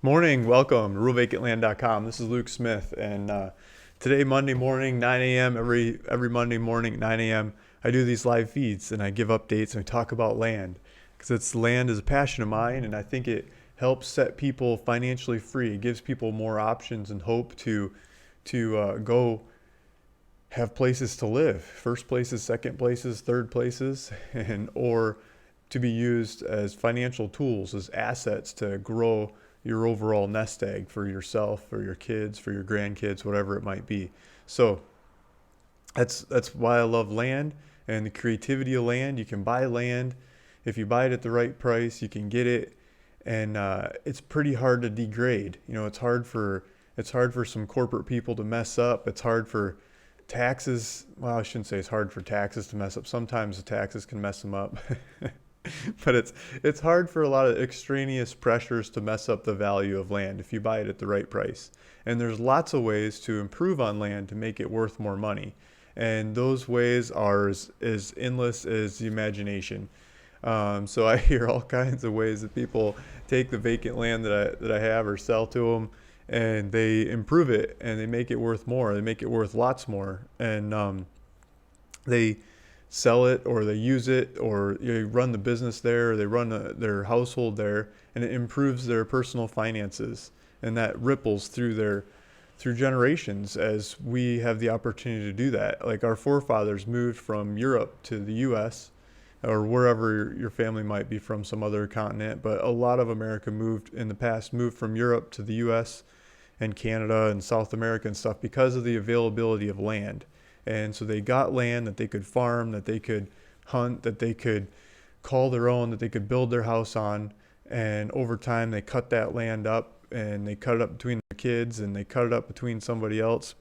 Morning, welcome to RealVacantLand.com. This is Luke Smith, and today, Monday morning, 9 a.m. Every Monday morning, 9 a.m. I do these live feeds and I give updates and we talk about land because land is a passion of mine, and I think it helps set people financially free. It gives people more options and hope to go have places to live, first places, second places, third places, and or to be used as financial tools, as assets to grow your overall nest egg for yourself, for your kids, for your grandkids, whatever it might be. So that's why I love land and the creativity of land. You can buy land. If you buy it at the right price, you can get it, and it's pretty hard to degrade. It's hard for some corporate people to mess up. It's hard for taxes. Well, I shouldn't say it's hard for taxes to mess up. Sometimes the taxes can mess them up. But it's hard for a lot of extraneous pressures to mess up the value of land if you buy it at the right price. And there's lots of ways to improve on land to make it worth more money. And those ways are as endless as the imagination. So I hear all kinds of ways that people take the vacant land that I have or sell to them, and they improve it and they make it worth more. They make it worth lots more, and they sell it or they use it, or they run the business there, or they run their household there, and it improves their personal finances, and that ripples through generations as we have the opportunity to do that. Like our forefathers moved from Europe to the US, or wherever your family might be from, some other continent, but a lot of America moved from Europe to the US and Canada and South America and stuff because of the availability of land. And so they got land that they could farm, that they could hunt, that they could call their own, that they could build their house on. And over time, they cut that land up, and they cut it up between their kids, and they cut it up between somebody else.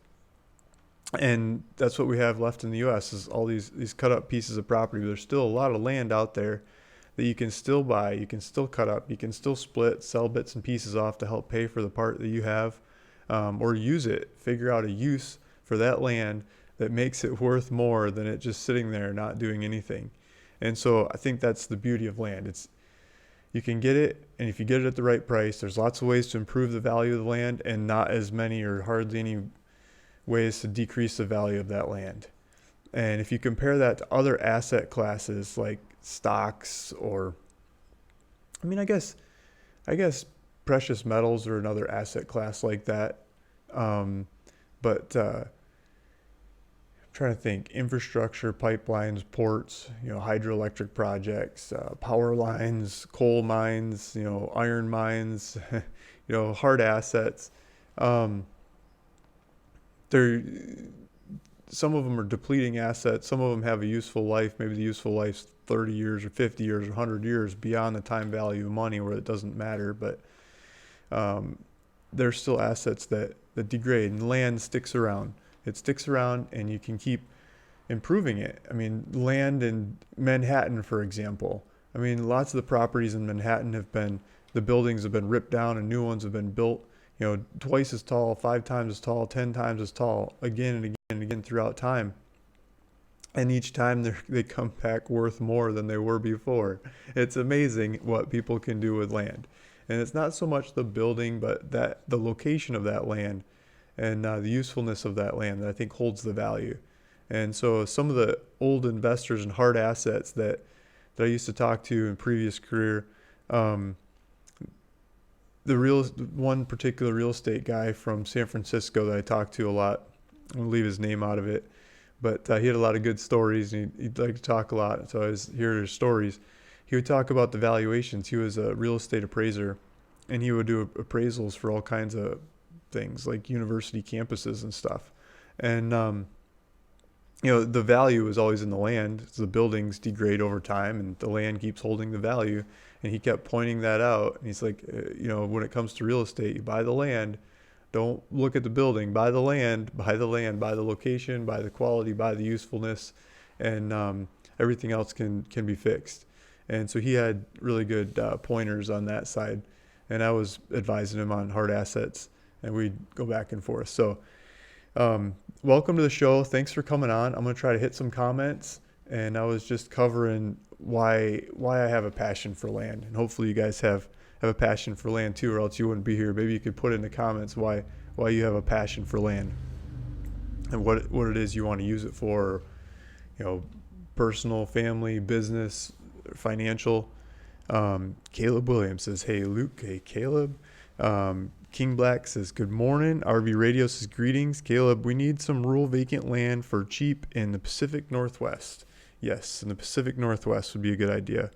And that's what we have left in the U.S. is all these cut up pieces of property. There's still a lot of land out there that you can still buy, you can still cut up, you can still split, sell bits and pieces off to help pay for the part that you have, or use it, figure out a use for that land that makes it worth more than it just sitting there not doing anything. And so I think that's the beauty of land. You can get it, and if you get it at the right price, there's lots of ways to improve the value of the land, and not as many or hardly any ways to decrease the value of that land. And if you compare that to other asset classes like stocks, or I guess precious metals are another asset class like that. But I'm trying to think: infrastructure, pipelines, ports, hydroelectric projects, power lines, coal mines, iron mines, hard assets. They're Some of them are depleting assets. Some of them have a useful life. Maybe the useful life's 30 years or 50 years or 100 years beyond the time value of money, where it doesn't matter. But there's still assets that degrade, and land sticks around. It sticks around, and you can keep improving it. I mean, land in Manhattan, for example. I mean, lots of the properties in Manhattan the buildings have been ripped down and new ones have been built, twice as tall, 5 times as tall, 10 times as tall, again and again and again throughout time. And each time they come back worth more than they were before. It's amazing what people can do with land. And it's not so much the building, but the location of that land and the usefulness of that land that I think holds the value. And so some of the old investors in hard assets that I used to talk to in previous career, one particular real estate guy from San Francisco that I talked to a lot, I'm going to leave his name out of it, but he had a lot of good stories, and he'd like to talk a lot. So I was hearing his stories. He would talk about the valuations. He was a real estate appraiser, and he would do appraisals for all kinds of things like university campuses and stuff. And the value is always in the land. The buildings degrade over time, and the land keeps holding the value. And he kept pointing that out. And he's like, when it comes to real estate, you buy the land. Don't look at the building. Buy the land. Buy the land. Buy the location. Buy the quality. Buy the usefulness, and everything else can be fixed. And so he had really good pointers on that side. And I was advising him on hard assets, and we'd go back and forth. So welcome to the show. Thanks for coming on. I'm going to try to hit some comments, and I was just covering why I have a passion for land, and hopefully you guys have have a passion for land too, or else you wouldn't be here. Maybe you could put in the comments why you have a passion for land and what it is you want to use it for, or, personal, family, business, financial. Caleb Williams says, "Hey Luke." Hey Caleb. King Black says, "Good morning." RV Radio says, "Greetings, Caleb. We need some rural vacant land for cheap in the Pacific Northwest." Yes, in the Pacific Northwest would be a good idea.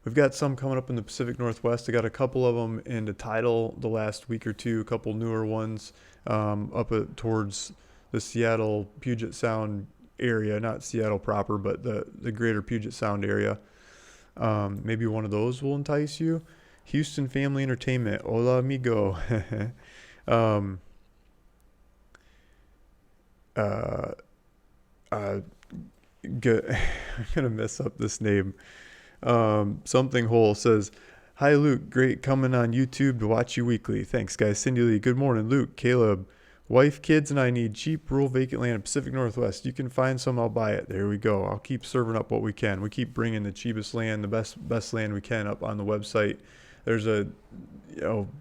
We've got some coming up in the Pacific Northwest. I got a couple of them into title the last week or two, a couple newer ones towards the Seattle Puget Sound area, not Seattle proper, but the greater Puget Sound area. Maybe one of those will entice you. Houston Family Entertainment, hola amigo. Good. I'm gonna mess up this name. Something Hole says, "Hi Luke, great coming on YouTube to watch you weekly. Thanks guys." Cindy Lee, "Good morning Luke, Caleb. Wife, kids, and I need cheap rural vacant land in Pacific Northwest. You can find some, I'll buy it." There we go. I'll keep serving up what we can. We keep bringing the cheapest land, the best land we can up on the website. There's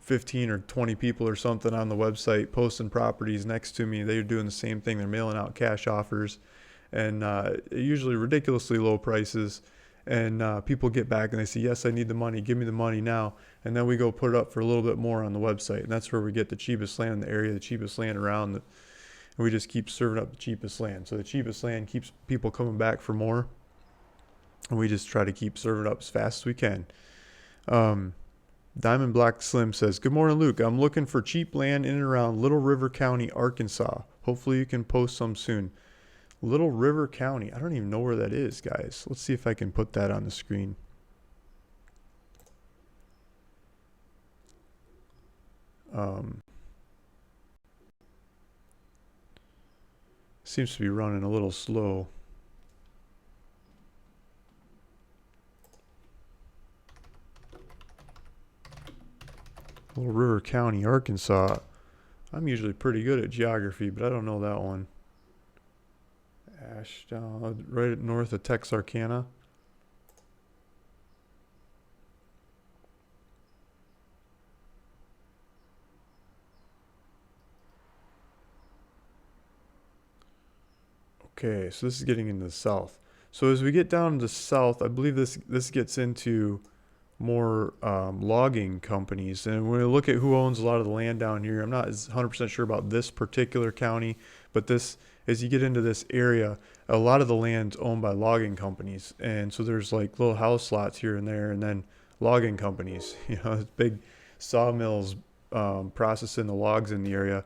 15 or 20 people or something on the website posting properties next to me. They're doing the same thing. They're mailing out cash offers, and usually ridiculously low prices. And people get back and they say, "Yes, I need the money. Give me the money now." And then we go put it up for a little bit more on the website. And that's where we get the cheapest land in the area, the cheapest land around. And we just keep serving up the cheapest land. So the cheapest land keeps people coming back for more. And we just try to keep serving up as fast as we can. Diamond Black Slim says, "Good morning, Luke. I'm looking for cheap land in and around Little River County, Arkansas. Hopefully you can post some soon." Little River County. I don't even know where that is, guys. Let's see if I can put that on the screen. Seems to be running a little slow. Little River County, Arkansas. I'm usually pretty good at geography, but I don't know that one. Ashdown, right north of Texarkana. Okay, so this is getting into the south. So as we get down to the south, I believe this gets into more logging companies. And when we look at who owns a lot of the land down here, I'm not 100% sure about this particular county, but as you get into this area, a lot of the land's owned by logging companies. And so there's like little house lots here and there, and then logging companies, big sawmills processing the logs in the area.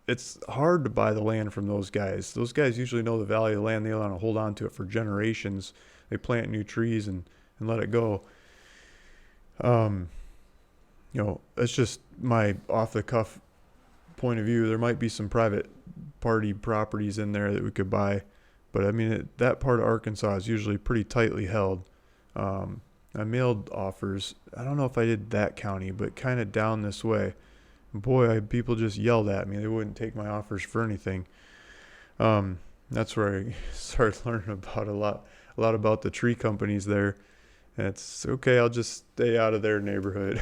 It's hard to buy the land from those guys. Those guys usually know the value of the land. They want to hold on to it for generations. They plant new trees and let it go. It's just my off the cuff point of view. There might be some private party properties in there that we could buy, but I mean, that part of Arkansas is usually pretty tightly held. I mailed offers. I don't know if I did that county, but kind of down this way. Boy, people just yelled at me. They wouldn't take my offers for anything. That's where I started learning about a lot about the tree companies there. And it's okay. I'll just stay out of their neighborhood.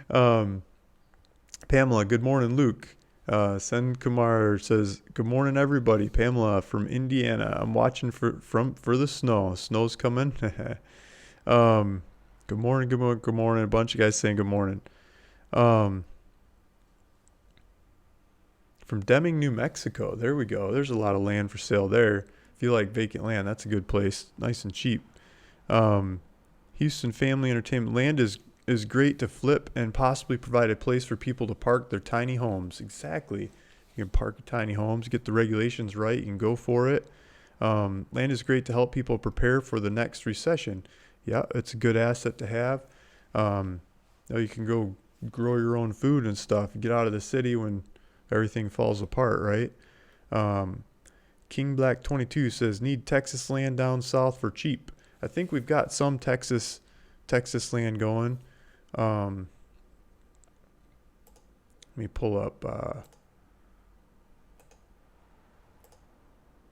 Pamela, "Good morning, Luke." Sen Kumar says, "Good morning, everybody." Pamela from Indiana. "I'm watching for the snow. Snow's coming." Good morning, good morning, good morning. A bunch of guys saying good morning. From Deming, New Mexico. There we go. There's a lot of land for sale there. If you like vacant land, that's a good place. Nice and cheap. Houston Family Entertainment. "Land is great to flip and possibly provide a place for people to park their tiny homes." Exactly. You can park your tiny homes, get the regulations right, you can go for it. Land is great to help people prepare for the next recession. Yeah, it's a good asset to have. You can go grow your own food and stuff. Get out of the city when everything falls apart, right? King Black 22 says, "Need Texas land down south for cheap." I think we've got some Texas land going. Let me pull up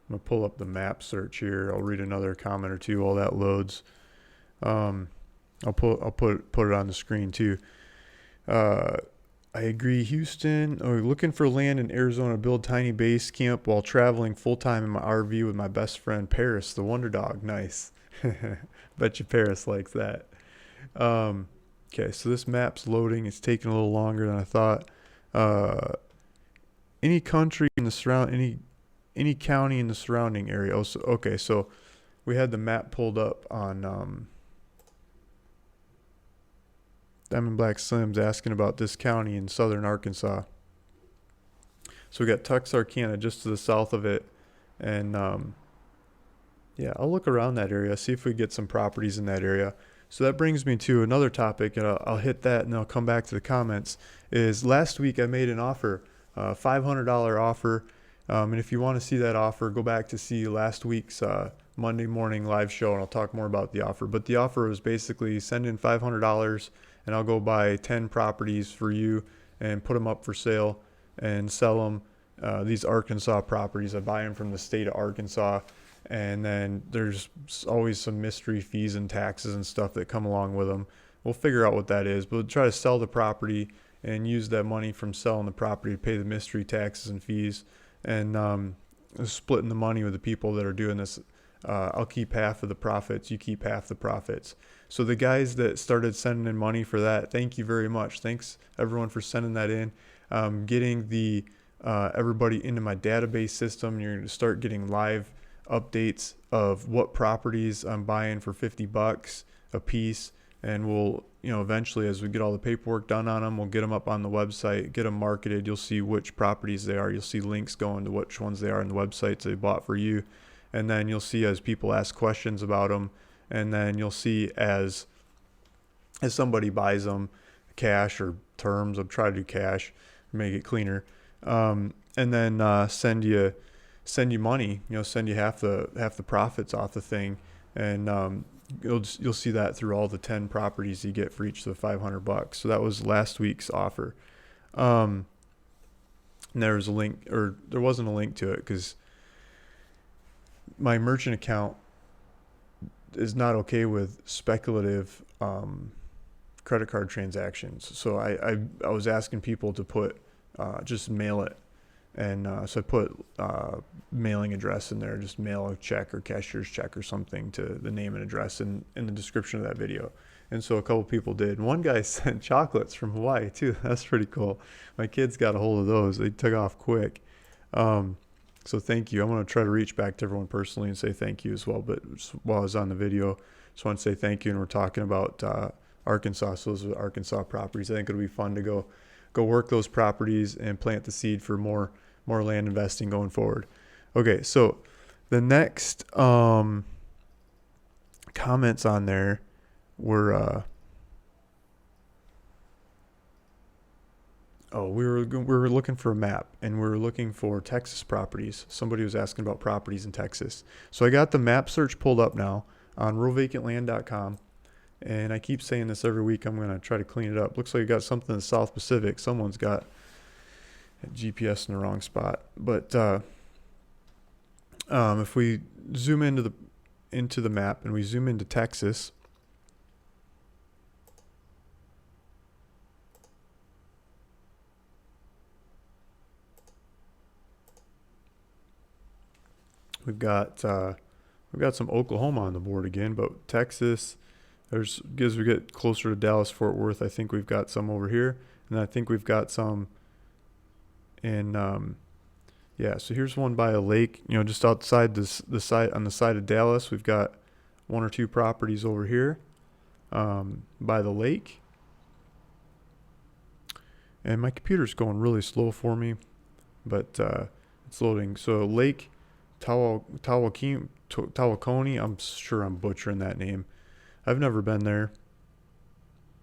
I'm gonna pull up the map search here. I'll read another comment or two while that loads. Um, I'll put it on the screen too. Uh, I agree. Houston, looking for land in Arizona, build tiny base camp while traveling full time in my RV with my best friend Paris, the Wonder Dog. Nice. Bet you Paris likes that. Um, okay, so this map's loading. It's taking a little longer than I thought. Uh, any country in the any county in the surrounding area. Oh, so, okay, so we had the map pulled up on Diamond Black Slim's asking about this county in southern Arkansas. So we got Texarkana just to the south of it, and yeah, I'll look around that area, see if we get some properties in that area. So that brings me to another topic, and I'll hit that, and then I'll come back to the comments. Is last week I made an offer, $500 offer, and if you want to see that offer, go back to see last week's Monday morning live show, and I'll talk more about the offer. But the offer was basically send in $500, and I'll go buy 10 properties for you and put them up for sale and sell them. These Arkansas properties, I buy them from the state of Arkansas. And then there's always some mystery fees and taxes and stuff that come along with them. We'll figure out what that is, but we'll try to sell the property and use that money from selling the property to pay the mystery taxes and fees, and splitting the money with the people that are doing this. I'll keep half of the profits, you keep half the profits. So the guys that started sending in money for that, thank you very much. Thanks everyone for sending that in. Getting the everybody into my database system. You're going to start getting live updates of what properties I'm buying for $50 a piece, and we'll, eventually, as we get all the paperwork done on them, we'll get them up on the website, get them marketed. You'll see which properties they are. You'll see links going to which ones they are in the websites they bought for you, and then you'll see as people ask questions about them, and then you'll see as somebody buys them, cash or terms. I'm trying to do cash, make it cleaner, and then send you money, send you half the profits off the thing, and you'll see that through all the 10 properties you get for each of the $500. So that was last week's offer. And there wasn't a link to it because my merchant account is not okay with speculative credit card transactions. So I was asking people to put just mail it. And so I put mailing address in there, just mail a check or cashier's check or something to the name and address in the description of that video. And so a couple people did. One guy sent chocolates from Hawaii too. That's pretty cool. My kids got a hold of those. They took off quick. So thank you. I'm going to try to reach back to everyone personally and say thank you as well. But just while I was on the video, just want to say thank you. And we're talking about Arkansas. So those are Arkansas properties. I think it'll be fun to go work those properties and plant the seed for more land investing going forward. Okay, so the next comments on there were we were looking for a map, and we were looking for Texas properties. Somebody was asking about properties in Texas. So I got the map search pulled up now on realvacantland.com. And I keep saying this every week. I'm going to try to clean it up. Looks like you got something in the South Pacific. Someone's got GPS in the wrong spot. But if we zoom into the map and we zoom into Texas, we've got some Oklahoma on the board again, but Texas. As we get closer to Dallas, Fort Worth, I think we've got some over here, and I think we've got some in so here's one by a lake, just outside the side on the side of Dallas. We've got one or two properties over here by the lake, and my computer's going really slow for me, but it's loading. So Lake Tawakoni, I'm sure I'm butchering that name. I've never been there.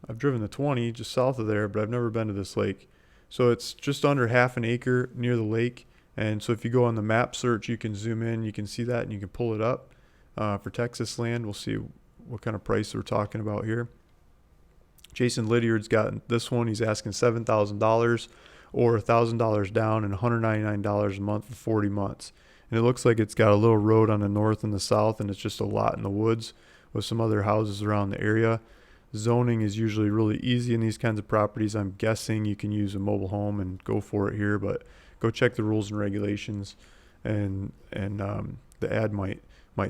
I've driven the 20 just south of there, but I've never been to this lake. So it's just under half an acre near the lake. And so if you go on the map search, you can zoom in, you can see that, and you can pull it up. For Texas land, we'll see what kind of price we're talking about here. Jason Lydiard's got this one. He's asking $7,000 or $1,000 down and $199 a month for 40 months. And it looks like it's got a little road on the north and the south, and it's just a lot in the woods with some other houses around the area. Zoning is usually really easy in these kinds of properties. I'm guessing you can use a mobile home and go for it here, but go check the rules and regulations. And the ad might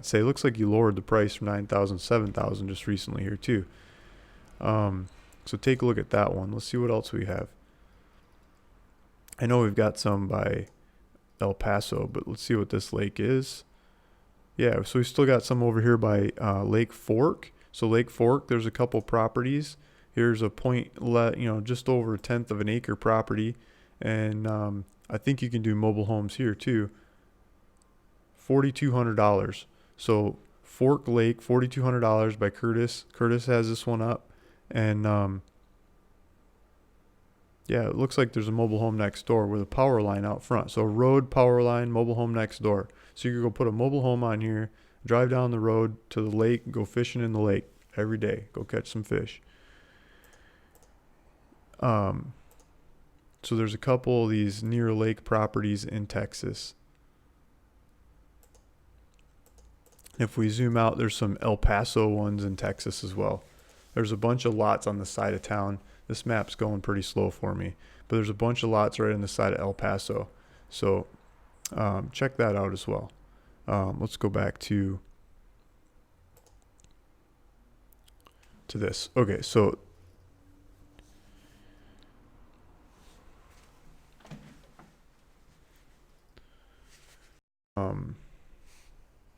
say, looks like you lowered the price from 9,000 to 7,000 just recently here too. So take a look at that one. Let's see what else we have. I know we've got some by El Paso, but let's see what this lake is. Yeah, so we still got some over here by Lake Fork. So Lake Fork, there's a couple properties. Here's a just over 1/10 of an acre property. And I think you can do mobile homes here too. $4,200. So Fork Lake, $4,200 by Curtis. Curtis has this one up. And yeah, it looks like there's a mobile home next door with a power line out front. So road, power line, mobile home next door. So you can go put a mobile home on here, drive down the road to the lake, go fishing in the lake every day, go catch some fish. So there's a couple of these near lake properties in Texas. If we zoom out, there's some El Paso ones in Texas as well. There's a bunch of lots on the side of town. This map's going pretty slow for me, but there's a bunch of lots right on the side of El Paso. So check that out as well. Let's go back to this. Okay, so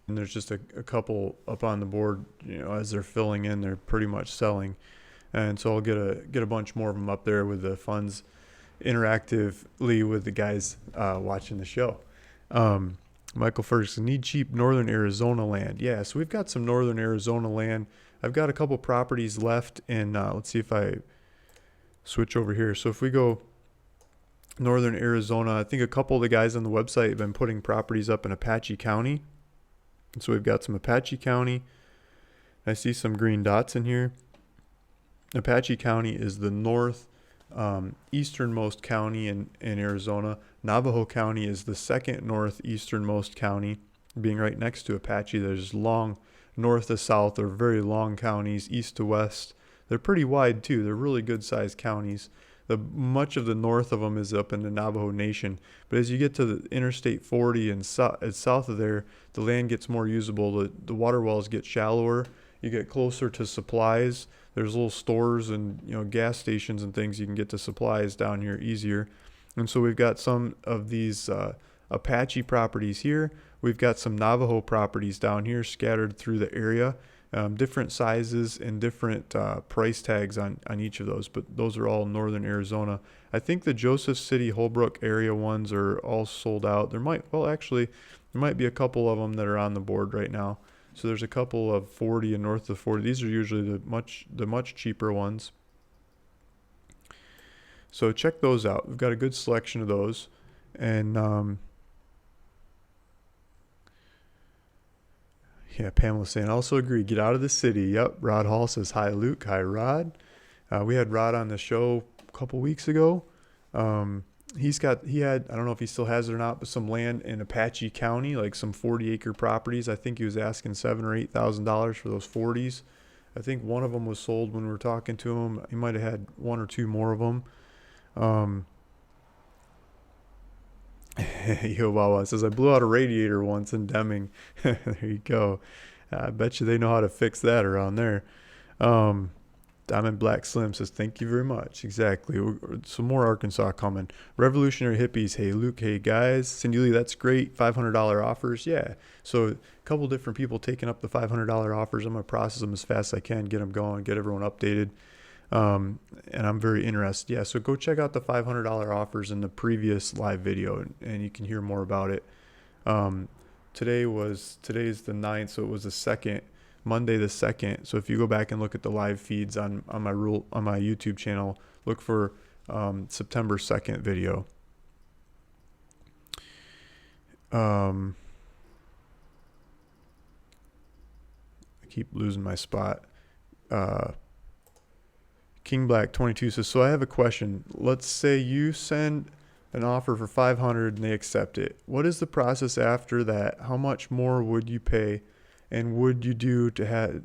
and there's just a couple up on the board, as they're filling in, they're pretty much selling. And so I'll get a bunch more of them up there with the funds interactively with the guys watching the show. Michael Ferguson, need cheap northern Arizona land. Yeah, so we've got some northern Arizona land. I've got a couple properties left in, let's see if I switch over here. So if we go northern Arizona, I think a couple of the guys on the website have been putting properties up in Apache County. And so we've got some Apache County. I see some green dots in here. Apache County is the north easternmost county in Arizona. Navajo County is the second northeasternmost county, being right next to Apache. There's long north to south. They're very long counties, east to west. They're pretty wide too. They're really good sized counties. Much of the north of them is up in the Navajo Nation. But as you get to the Interstate 40 and south of there, the land gets more usable. The water wells get shallower. You get closer to supplies. There's little stores and gas stations and things. You can get to supplies down here easier. And so we've got some of these Apache properties here. We've got some Navajo properties down here scattered through the area. Different sizes and different price tags on each of those, but those are all northern Arizona. I think the Joseph City, Holbrook area ones are all sold out. There might be a couple of them that are on the board right now. So there's a couple of 40 and north of 40. These are usually the much cheaper ones. So check those out. We've got a good selection of those. And yeah, Pamela's saying, I also agree, get out of the city. Yep, Rod Hall says, hi, Luke. Hi, Rod. We had Rod on the show a couple weeks ago. He had, I don't know if he still has it or not, but some land in Apache County, like some 40-acre properties. I think he was asking $7,000 or $8,000 for those 40s. I think one of them was sold when we were talking to him. He might have had one or two more of them. Yo Wawa says, I blew out a radiator once in Deming. There you go. I bet you they know how to fix that around there. Diamond Black Slim says, thank you very much. Exactly. Some more Arkansas coming. Revolutionary Hippies. Hey, Luke. Hey, guys. Cindy Lee, that's great. $500 offers. Yeah. So a couple different people taking up the $500 offers. I'm going to process them as fast as I can, get them going, get everyone updated. And I'm very interested. Yeah. So go check out the $500 offers in the previous live video and you can hear more about it. Today's the 9th. So it was the 2nd. Monday the 2nd. So if you go back and look at the live feeds on my YouTube channel, look for September 2nd video. I keep losing my spot. King Black 22 says, so I have a question. Let's say you send an offer for 500 and they accept it. What is the process after that? How much more would you pay? And would you do to have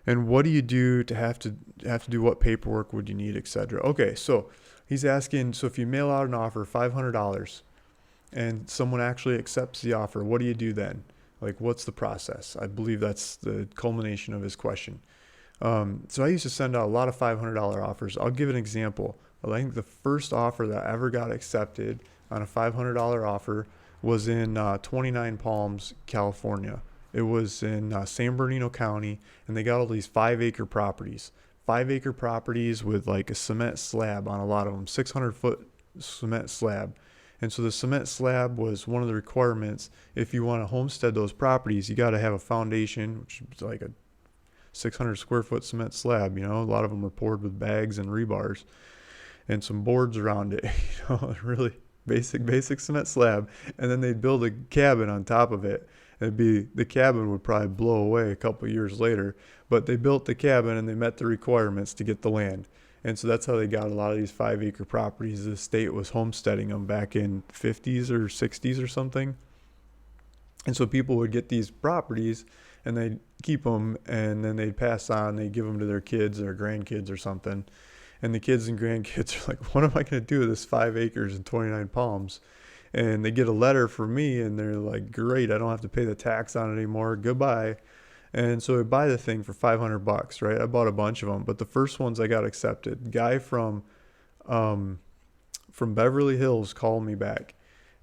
and what do you do to have to do what paperwork would you need, etc. Okay, so he's asking, so if you mail out an offer $500 and someone actually accepts the offer, what do you do then? Like, what's the process? I believe that's the culmination of his question. So I used to send out a lot of $500 offers. I'll give an example. I think the first offer that I ever got accepted on a $500 offer was in 29 Palms, California. It was in San Bernardino County, and they got all these 5-acre properties. 5-acre properties with like a cement slab on a lot of them, 600-foot cement slab. And so the cement slab was one of the requirements. If you want to homestead those properties, you got to have a foundation, which is like a 600 square foot cement slab. You know, a lot of them are poured with bags and rebars and some boards around it. You know, really basic cement slab. And then they'd build a cabin on top of it. The cabin would probably blow away a couple of years later, but they built the cabin and they met the requirements to get the land. And so that's how they got a lot of these 5-acre properties. The state was homesteading them back in 50s or 60s or something. And so people would get these properties and they'd keep them, and then they'd pass on, they'd give them to their kids or grandkids or something. And the kids and grandkids are like, what am I going to do with this 5 acres and 29 palms? And they get a letter from me and they're like, great, I don't have to pay the tax on it anymore. Goodbye. And so I buy the thing for $500, right? I bought a bunch of them, but the first ones I got accepted. Guy from Beverly Hills called me back,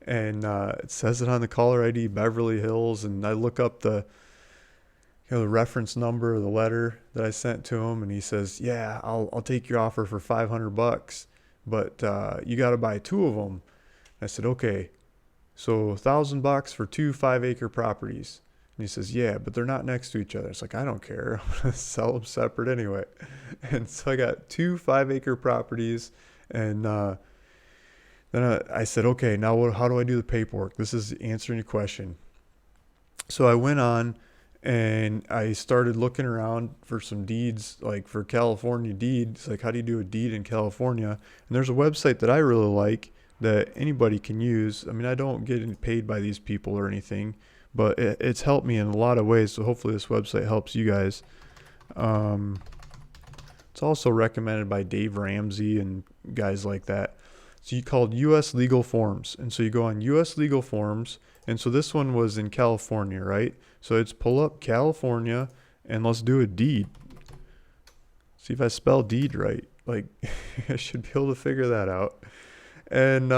and it says it on the caller ID, Beverly Hills, and I look up the reference number of the letter that I sent to him, and he says, yeah, I'll take your offer for $500, but you got to buy 2 of them. I said, okay, so $1,000 for 2 5-acre properties. And he says, yeah, but they're not next to each other. It's like, I don't care. I'm going to sell them separate anyway. And so I got 2 5-acre properties. And then I said, okay, now how do I do the paperwork? This is answering your question. So I went on and I started looking around for some deeds, like for California deeds. Like, how do you do a deed in California? And there's a website that I really like that anybody can use. I mean, I don't get paid by these people or anything, but it's helped me in a lot of ways. So hopefully this website helps you guys. It's also recommended by Dave Ramsey and guys like that. So you called U.S. Legal Forms. And so you go on U.S. Legal Forms. And so this one was in California, right? So it's pull up California and let's do a deed. See if I spell deed right. Like, I should be able to figure that out. And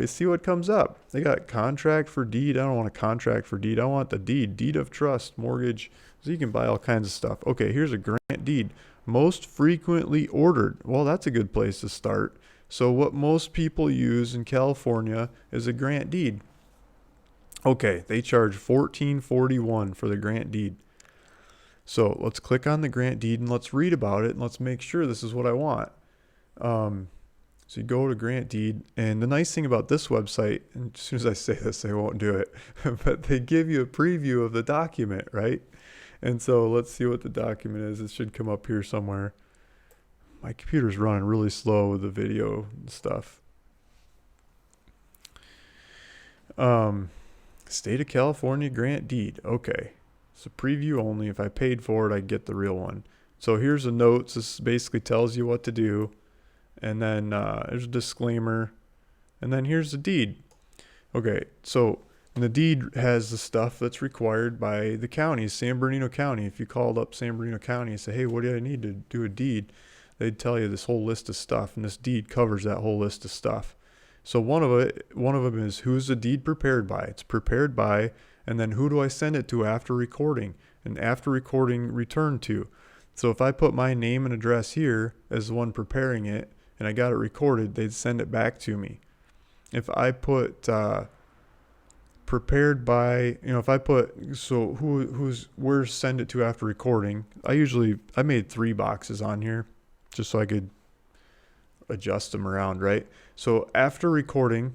you see what comes up. They got contract for deed. I don't want a contract for deed. I want the deed of trust, mortgage. So you can buy all kinds of stuff. Okay, here's a grant deed. Most frequently ordered. Well, that's a good place to start. So what most people use in California is a grant deed. Okay, they charge $14.41 for the grant deed. So let's click on the grant deed and let's read about it and let's make sure this is what I want. So you go to grant deed, and the nice thing about this website, and as soon as I say this, they won't do it, but they give you a preview of the document, right? And so let's see what the document is. It should come up here somewhere. My computer's running really slow with the video and stuff. State of California grant deed. Okay. It's a preview only. If I paid for it, I get the real one. So here's the notes. This basically tells you what to do. And then there's a disclaimer. And then here's the deed. Okay, so the deed has the stuff that's required by the county, San Bernardino County. If you called up San Bernardino County and say, hey, what do I need to do a deed? They'd tell you this whole list of stuff, and this deed covers that whole list of stuff. So one of them is, who's the deed prepared by? It's prepared by, and then who do I send it to after recording? And after recording, return to. So if I put my name and address here as the one preparing it, and I got it recorded, they'd send it back to me. If I put prepared by, if I put, so where's send it to after recording, I made 3 boxes on here just so I could adjust them around, right? So after recording,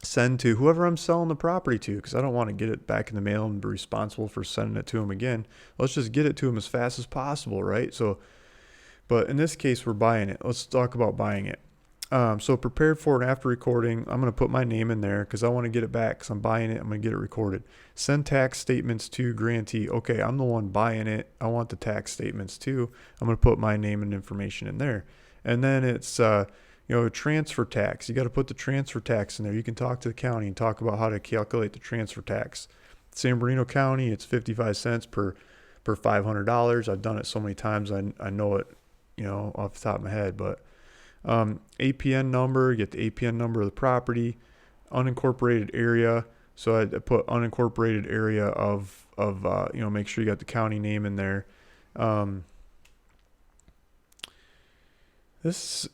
send to whoever I'm selling the property to, because I don't want to get it back in the mail and be responsible for sending it to them again. Let's just get it to them as fast as possible, right? So, but in this case, we're buying it. Let's talk about buying it. So prepare for and after recording. I'm going to put my name in there because I want to get it back because I'm buying it. I'm going to get it recorded. Send tax statements to grantee. Okay, I'm the one buying it. I want the tax statements too. I'm going to put my name and information in there. And then it's, transfer tax. You got to put the transfer tax in there. You can talk to the county and talk about how to calculate the transfer tax. San Bernardino County, it's 55 cents per $500. I've done it so many times. I know it, off the top of my head, but APN number, you get the APN number of the property, unincorporated area. So I put unincorporated area of make sure you got the county name in there. This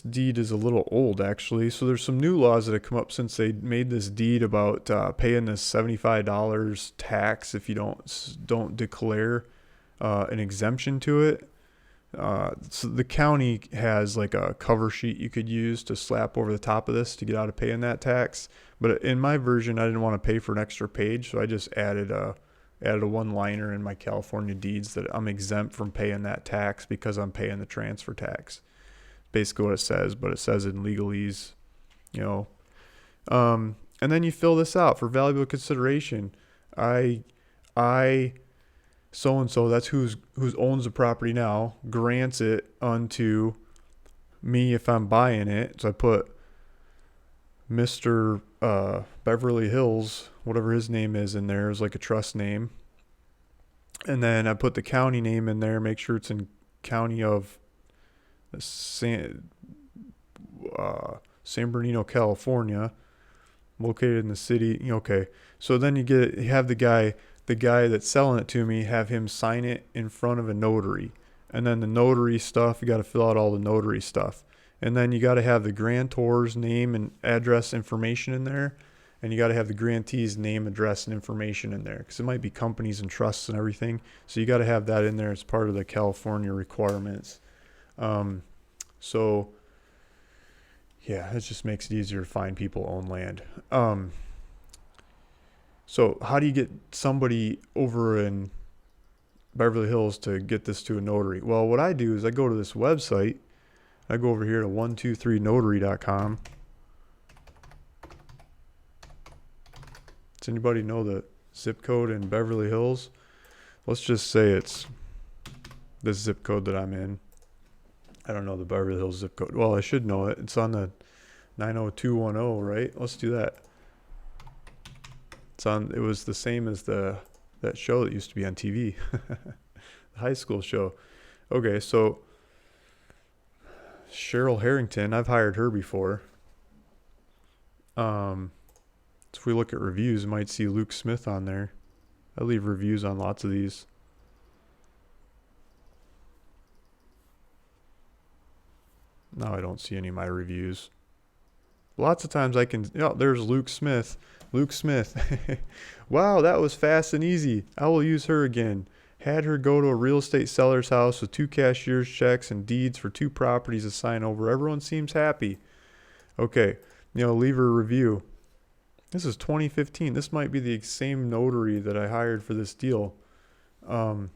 deed is a little old actually. So there's some new laws that have come up since they made this deed about paying this $75 tax if you don't declare an exemption to it. So the county has like a cover sheet you could use to slap over the top of this to get out of paying that tax. But in my version, I didn't want to pay for an extra page, so I just added a one-liner in my California deeds that I'm exempt from paying that tax because I'm paying the transfer tax. Basically what it says, but it says in legalese, And then you fill this out for valuable consideration. I so-and-so, that's who owns the property now, grants it unto me if I'm buying it. So I put Mr. Beverly Hills, whatever his name is in there, is like a trust name. And then I put the county name in there, make sure it's in county of San Bernardino, California, located in the city. Okay. So then you have the guy that's selling it to me, have him sign it in front of a notary. And then the notary stuff, you got to fill out all the notary stuff. And then you got to have the grantor's name and address information in there. And you got to have the grantee's name, address, and information in there. Because it might be companies and trusts and everything. So you got to have that in there as part of the California requirements. So, yeah, it just makes it easier to find people who own land. So how do you get somebody over in Beverly Hills to get this to a notary? Well, what I do is I go to this website. I go over here to 123notary.com. Does anybody know the zip code in Beverly Hills? Let's just say it's this zip code that I'm in. I don't know the Beverly Hills zip code. Well, I should know it. It's on the 90210, right? Let's do that. It was the same as that show that used to be on TV. The high school show. Okay, so Cheryl Harrington, I've hired her before. If we look at reviews, you might see Luke Smith on there. I leave reviews on lots of these. No, I don't see any of my reviews. Lots of times I can, there's Luke Smith. Luke Smith. Wow, that was fast and easy. I will use her again. Had her go to a real estate seller's house with 2 cashier's checks and deeds for 2 properties to sign over. Everyone seems happy. Okay, leave her a review. This is 2015. This might be the same notary that I hired for this deal. So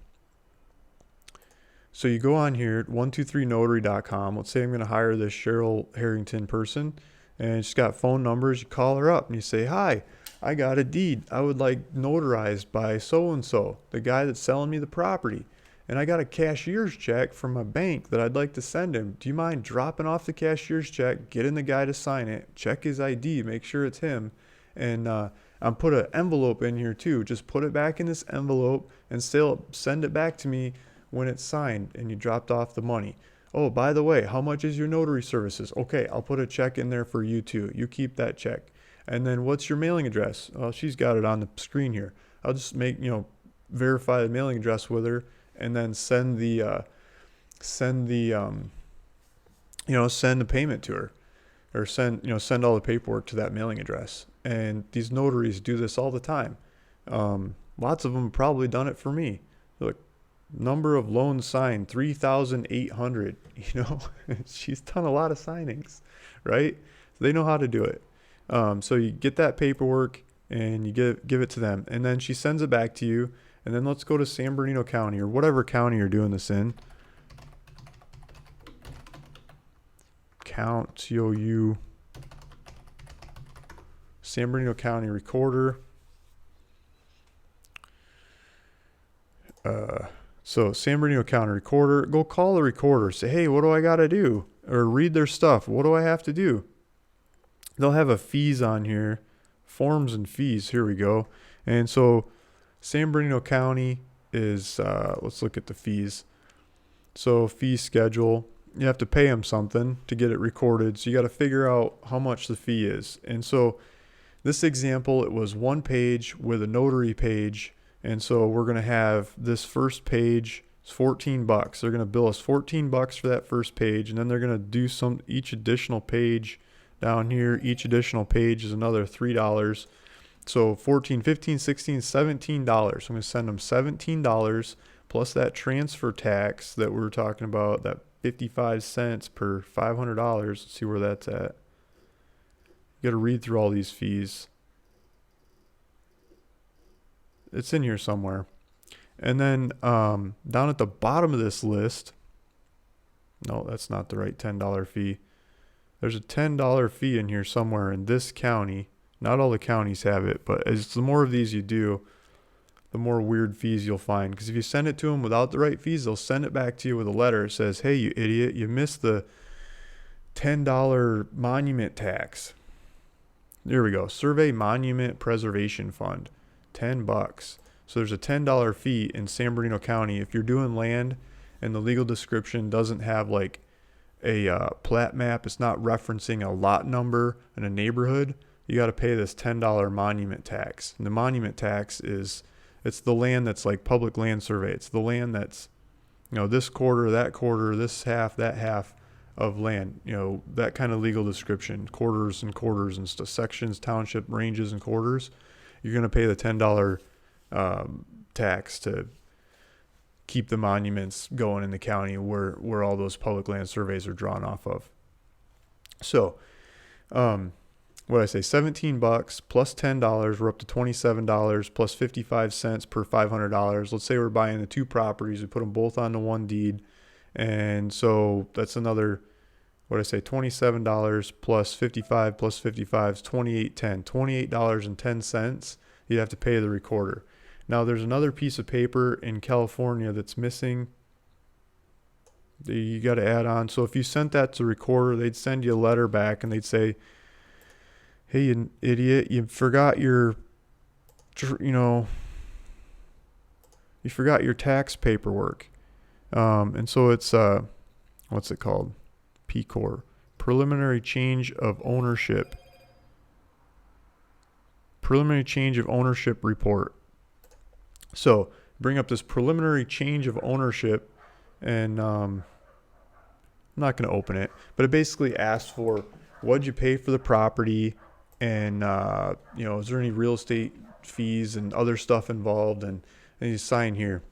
you go on here, 123notary.com. Let's say I'm going to hire this Cheryl Harrington person. And she's got phone numbers. You call her up and you say, hi, I got a deed. I would like notarized by so-and-so, the guy that's selling me the property. And I got a cashier's check from a bank that I'd like to send him. Do you mind dropping off the cashier's check, getting the guy to sign it, check his ID, make sure it's him. And I'll put an envelope in here too. Just put it back in this envelope and still send it back to me when it's signed and you dropped off the money. Oh, by the way, how much is your notary services? Okay, I'll put a check in there for you too. You keep that check. And then what's your mailing address? Well, she's got it on the screen here. I'll just verify the mailing address with her and then send the payment to her, or send all the paperwork to that mailing address. And these notaries do this all the time. Lots of them have probably done it for me. Look, number of loans signed, 3,800. She's done a lot of signings, right? So they know how to do it. So you get that paperwork and you give it to them, and then she sends it back to you. And then let's go to San Bernardino County or whatever county you're doing this in. account, TOU, San Bernardino County Recorder. So San Bernardino County Recorder, go call the recorder. Say, hey, what do I got to do? Or read their stuff. What do I have to do? They'll have a fees on here, forms and fees. Here we go. And so San Bernardino County is, let's look at the fees. So fee schedule, you have to pay them something to get it recorded. So you got to figure out how much the fee is. And so this example, it was one page with a notary page. And so we're going to have this first page, it's $14. They're going to bill us $14 for that first page. And then they're going to do each additional page down here. Each additional page is another $3. So $14, $15, $16, $17. I'm going to send them $17 plus that transfer tax that we were talking about, that 55 cents per $500. Let's see where that's at. You got to read through all these fees. It's in here somewhere. And then down at the bottom of this list, no, that's not the right $10 fee. There's a $10 fee in here somewhere in this county. Not all the counties have it, but as the more of these you do, the more weird fees you'll find. Because if you send it to them without the right fees, they'll send it back to you with a letter. It says, hey, you idiot, you missed the $10 monument tax. There we go. Survey Monument Preservation Fund. $10. So there's a $10 fee in San Bernardino County if you're doing land and the legal description doesn't have like a plat map. It's not referencing a lot number in a neighborhood. You got to pay this $10 monument tax. And the monument tax it's the land that's like public land survey. It's the land that's, this quarter, this half, that half of land, that kind of legal description, quarters and stuff, sections, township, ranges, and quarters. You're going to pay the $10 tax to keep the monuments going in the county where all those public land surveys are drawn off of. So, what did I say? $17 plus $10. We're up to $27 plus 55 cents per $500. Let's say we're buying the two properties. We put them both onto one deed. And so that's another, what did I say? $27 plus 55 plus 55 is $28.10. $28.10 you'd have to pay the recorder. Now there's another piece of paper in California that's missing that you got to add on. So if you sent that to the recorder, they'd send you a letter back and they'd say, hey, you idiot, you forgot your tax paperwork. And so it's, what's it called? PCOR, Preliminary Change of Ownership. Preliminary Change of Ownership Report. So bring up this preliminary change of ownership, and I'm not going to open it, but it basically asks for what'd you pay for the property, and is there any real estate fees and other stuff involved, and you sign here.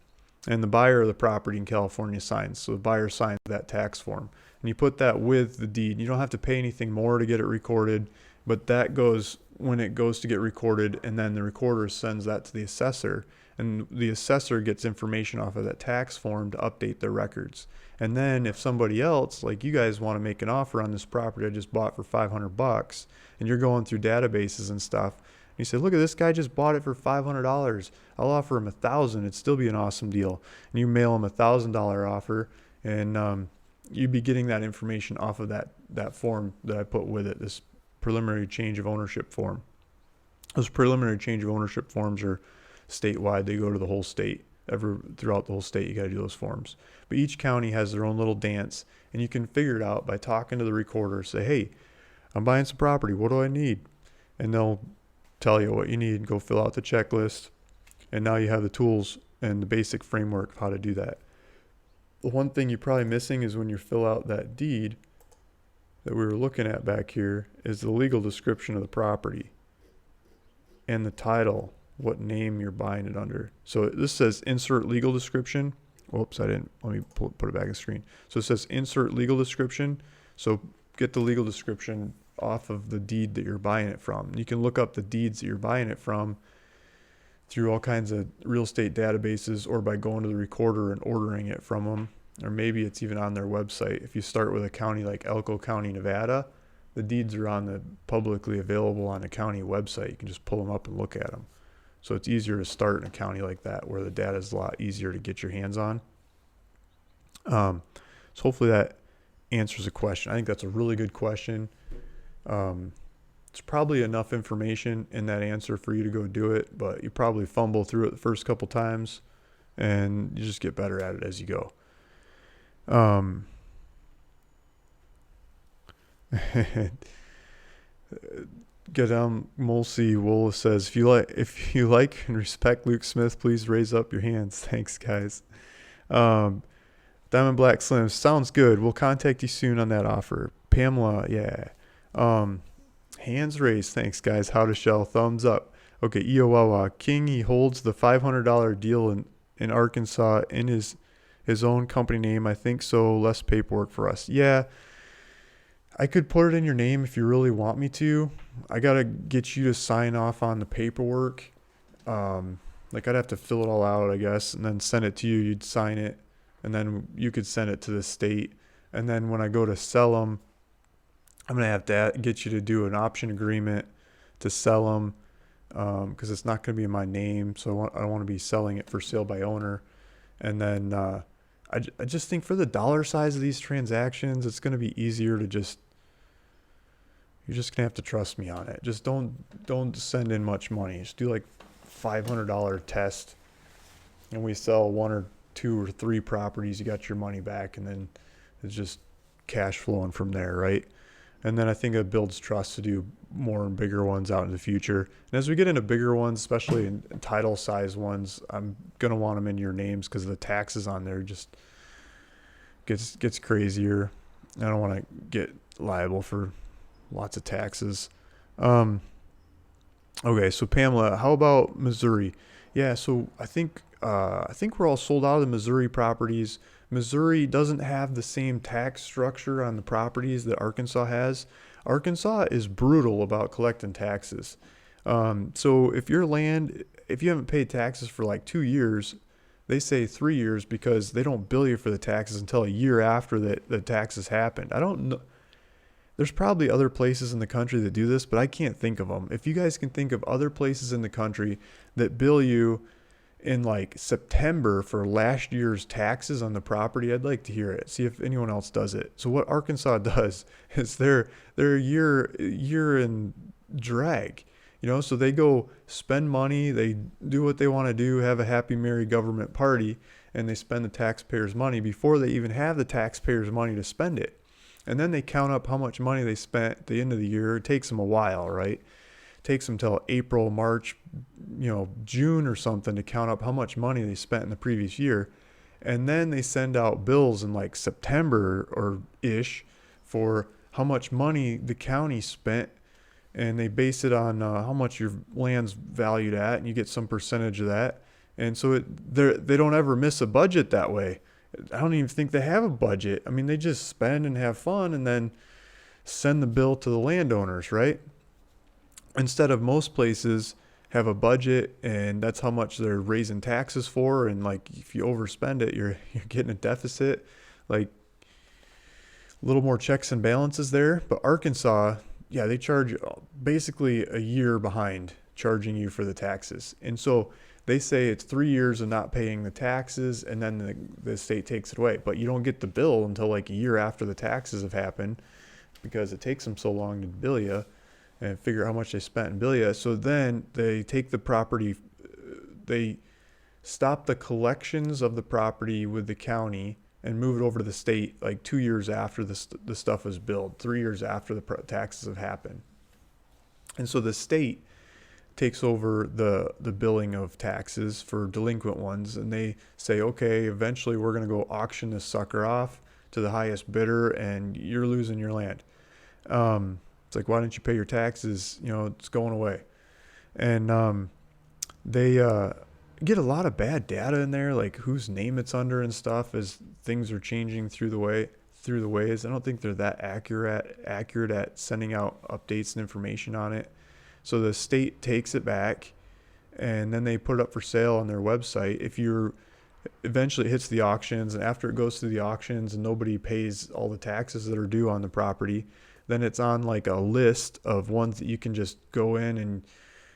And the buyer of the property in California signs. So the buyer signs that tax form. And you put that with the deed. You don't have to pay anything more to get it recorded, but that goes when it goes to get recorded, and then the recorder sends that to the assessor. And the assessor gets information off of that tax form to update their records. And then if somebody else, like you guys, want to make an offer on this property I just bought for $500, and you're going through databases and stuff, you say, look at this guy just bought it for $500. I'll offer him $1,000. It'd still be an awesome deal. And you mail him $1,000 offer, and you'd be getting that information off of that form that I put with it, this preliminary change of ownership form. Those preliminary change of ownership forms are statewide. They go to the whole state. Throughout the whole state, you got to do those forms. But each county has their own little dance, and you can figure it out by talking to the recorder. Say, hey, I'm buying some property. What do I need? And they'll tell you what you need, go fill out the checklist, and now you have the tools and the basic framework of how to do that. The one thing you're probably missing is when you fill out that deed that we were looking at back here is the legal description of the property and the title, what name you're buying it under. So this says insert legal description. Whoops, let me put it back on the screen. So it says insert legal description. So get the legal description off of the deed that you're buying it from. You can look up the deeds that you're buying it from through all kinds of real estate databases, or by going to the recorder and ordering it from them. or maybe it's even on their website. If you start with a county like Elko County, Nevada, the deeds are on the publicly available on the county website. You can just pull them up and look at them. So it's easier to start in a county like that where the data is a lot easier to get your hands on. So hopefully that answers the question. I think that's a really good question. It's probably enough information in that answer for you to go do it, but you probably fumble through it the first couple times and you just get better at it as you go. Gadam Mulsey Wool says, if you like and respect Luke Smith, please raise up your hands. Thanks, guys. Diamond Black Slim, sounds good. We'll contact you soon on that offer. Pamela, yeah. Hands raised. Thanks, guys. How to Shell, thumbs up. Okay, Iowawa King, he holds the $500 deal in Arkansas in his own company name. I think so. Less paperwork for us. Yeah, I could put it in your name if you really want me to. I got to get you to sign off on the paperwork. Like I'd have to fill it all out, I guess, and then send it to you. You'd sign it, and then you could send it to the state. And then when I go to sell them, I'm going to have to get you to do an option agreement to sell them because it's not going to be in my name. So I don't want to be selling it for sale by owner. And then I just think for the dollar size of these transactions, it's going to be easier to you're just going to have to trust me on it. Just don't send in much money. Just do like $500 test and we sell 1 or 2 or 3 properties. You got your money back and then it's just cash flowing from there, right? And then I think it builds trust to do more and bigger ones out in the future. And as we get into bigger ones, especially in title size ones, I'm going to want them in your names because the taxes on there just gets crazier. I don't want to get liable for lots of taxes. Okay, so Pamela, how about Missouri? Yeah, so I think we're all sold out of the Missouri properties. Missouri doesn't have the same tax structure on the properties that Arkansas has. Arkansas is brutal about collecting taxes. So if you haven't paid taxes for like 2 years, they say 3 years because they don't bill you for the taxes until a year after the taxes happened. I don't know. There's probably other places in the country that do this, but I can't think of them. If you guys can think of other places in the country that bill you in like September for last year's taxes on the property, I'd like to hear it. See if anyone else does it. So what Arkansas does is they're year in drag, so they go spend money, they do what they want to do, have a happy, merry government party, and they spend the taxpayers' money before they even have the taxpayers' money to spend it. And then they count up how much money they spent at the end of the year. It takes them a while, right? It takes them till April, March, June or something to count up how much money they spent in the previous year. And then they send out bills in like September or ish for how much money the county spent. And they base it on how much your land's valued at, and you get some percentage of that. And so they don't ever miss a budget that way. I don't even think they have a budget. I mean, they just spend and have fun and then send the bill to the landowners, right? Instead of most places have a budget and that's how much they're raising taxes for. And like, if you overspend it, you're getting a deficit, like a little more checks and balances there. But Arkansas, yeah, they charge basically a year behind charging you for the taxes. And so they say it's 3 years of not paying the taxes and then the state takes it away. But you don't get the bill until like a year after the taxes have happened because it takes them so long to bill you and figure out how much they spent in bill you. So then they take the property, they stop the collections of the property with the county and move it over to the state like 2 years after the stuff was billed, 3 years after the taxes have happened. And so the state takes over the billing of taxes for delinquent ones, and they say, okay, eventually we're going to go auction this sucker off to the highest bidder and you're losing your land. It's like, why didn't you pay your taxes? It's going away. And they get a lot of bad data in there, like whose name it's under and stuff as things are changing through the ways. I don't think they're that accurate at sending out updates and information on it. So the state takes it back and then they put it up for sale on their website. If Eventually it hits the auctions, and after it goes through the auctions and nobody pays all the taxes that are due on the property, then it's on like a list of ones that you can just go in and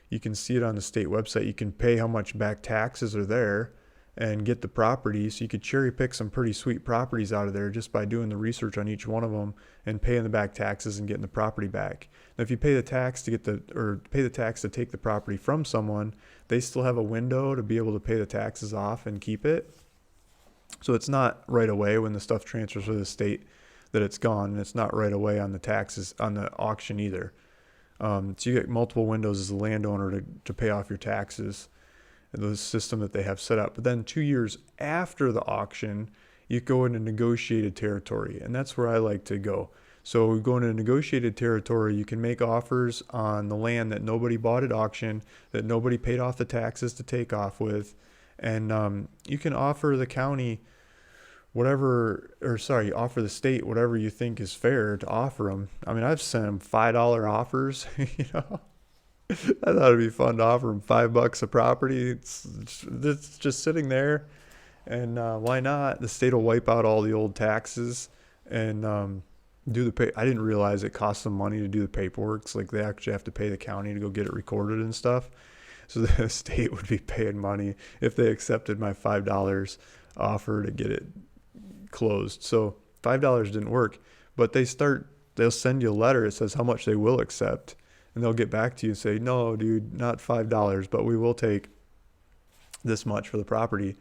you can see it on the state website. You can pay how much back taxes are there and get the property. So you could cherry pick some pretty sweet properties out of there just by doing the research on each one of them and paying the back taxes and getting the property back. Now, if you pay the tax to get pay the tax to take the property from someone, they still have a window to be able to pay the taxes off and keep it. So it's not right away when the stuff transfers to the state that it's gone, and it's not right away on the taxes on the auction either. So you get multiple windows as a landowner to pay off your taxes, the system that they have set up. But then 2 years after the auction, you go into negotiated territory, and that's where I like to go. So go into negotiated territory, you can make offers on the land that nobody bought at auction, that nobody paid off the taxes to take off with, and you can offer the county offer the state whatever you think is fair to offer them. I mean, I've sent them $5 offers, you know. I thought it'd be fun to offer them $5 a property. It's just sitting there, and why not? The state will wipe out all the old taxes and do the pay. I didn't realize it costs them money to do the paperwork. It's like they actually have to pay the county to go get it recorded and stuff. So the state would be paying money if they accepted my $5 offer to get it closed. So $5 didn't work, but they'll send you a letter that says how much they will accept, and they'll get back to you and say, no, dude, not $5, but we will take this much for the property.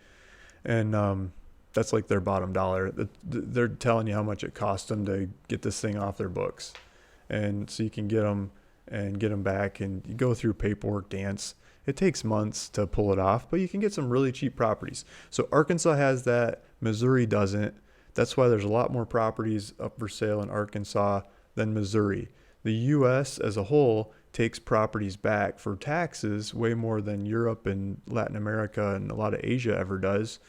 And that's like their bottom dollar. They're telling you how much it cost them to get this thing off their books. And so you can get them back, and you go through paperwork dance. It takes months to pull it off, but you can get some really cheap properties. So Arkansas has that. Missouri doesn't. That's why there's a lot more properties up for sale in Arkansas than Missouri. The U.S. as a whole takes properties back for taxes way more than Europe and Latin America and a lot of Asia ever does.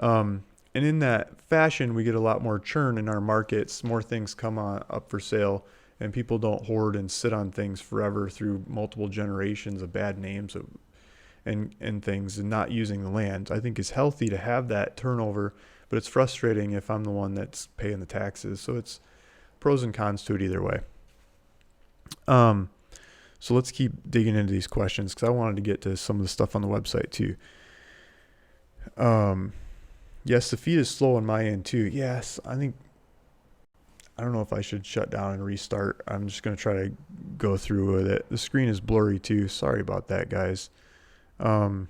And in that fashion, we get a lot more churn in our markets. More things come up for sale, and people don't hoard and sit on things forever through multiple generations of bad names and things, and not using the land. I think it's healthy to have that turnover, but it's frustrating if I'm the one that's paying the taxes. So it's pros and cons to it either way. So let's keep digging into these questions, because I wanted to get to some of the stuff on the website too. Yes, the feed is slow on my end too. Yes, I don't know if I should shut down and restart. I'm just going to try to go through with it. The screen is blurry too. Sorry about that, guys. Got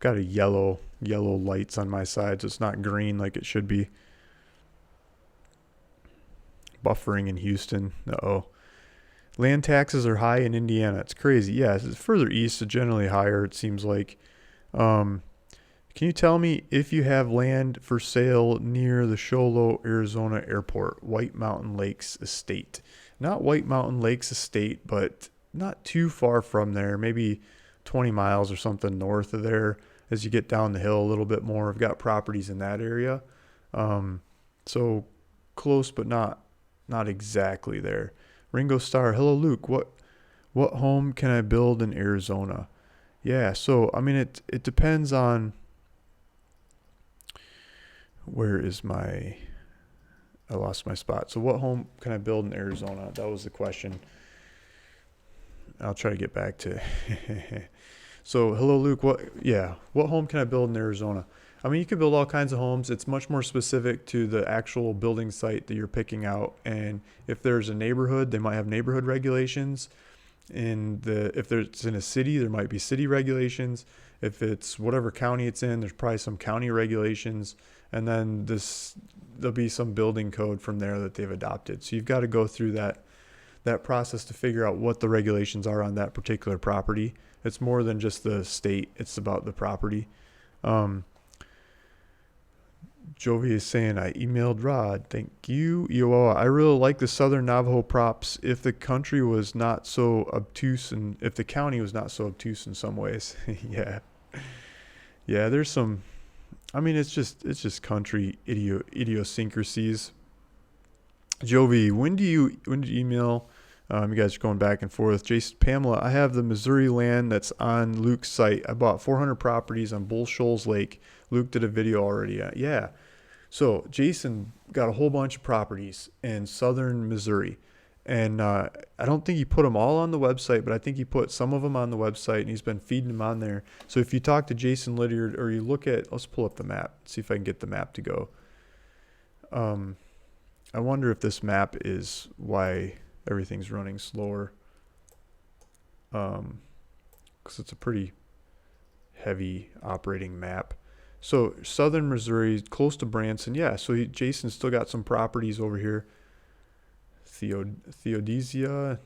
a yellow lights on my side, so it's not green like it should be. Buffering in Houston. Uh-oh. Land taxes are high in Indiana. It's crazy. Yeah, it's further east, it's generally higher, it seems like. Can you tell me if you have land for sale near the Sholo, Arizona airport, White Mountain Lakes Estate? Not White Mountain Lakes Estate, but not too far from there, maybe 20 miles or something north of there as you get down the hill a little bit more. I've got properties in that area. So close, but not exactly there. Ringo Starr, hello Luke, what home can I build in Arizona? Yeah, so I mean it depends on I lost my spot. So what home can I build in Arizona? That was the question. I'll try to get back to So hello Luke, what home can I build in Arizona? I mean, you can build all kinds of homes. It's much more specific to the actual building site that you're picking out. And if there's a neighborhood, they might have neighborhood regulations. If it's in a city, there might be city regulations. If it's whatever county it's in, there's probably some county regulations. And then there'll be some building code from there that they've adopted. So you've got to go through that process to figure out what the regulations are on that particular property. It's more than just the state. It's about the property. Jovi is saying, I emailed Rod. Thank you. I really like the Southern Navajo props if the country was not so obtuse, and if the county was not so obtuse in some ways. Yeah, there's some, I mean, it's just country idiosyncrasies. Jovi, when do you email You guys are going back and forth. Jason, Pamela, I have the Missouri land that's on Luke's site. I bought 400 properties on Bull Shoals Lake. Luke did a video already. Yeah. So Jason got a whole bunch of properties in southern Missouri. And I don't think he put them all on the website, but I think he put some of them on the website, and he's been feeding them on there. So if you talk to Jason Lydiard, or you look at, let's pull up the map, see if I can get the map to go. I wonder if this map is why everything's running slower. Because it's a pretty heavy operating map. So southern Missouri, close to Branson. Yeah, so Jason's still got some properties over here. Theodosia.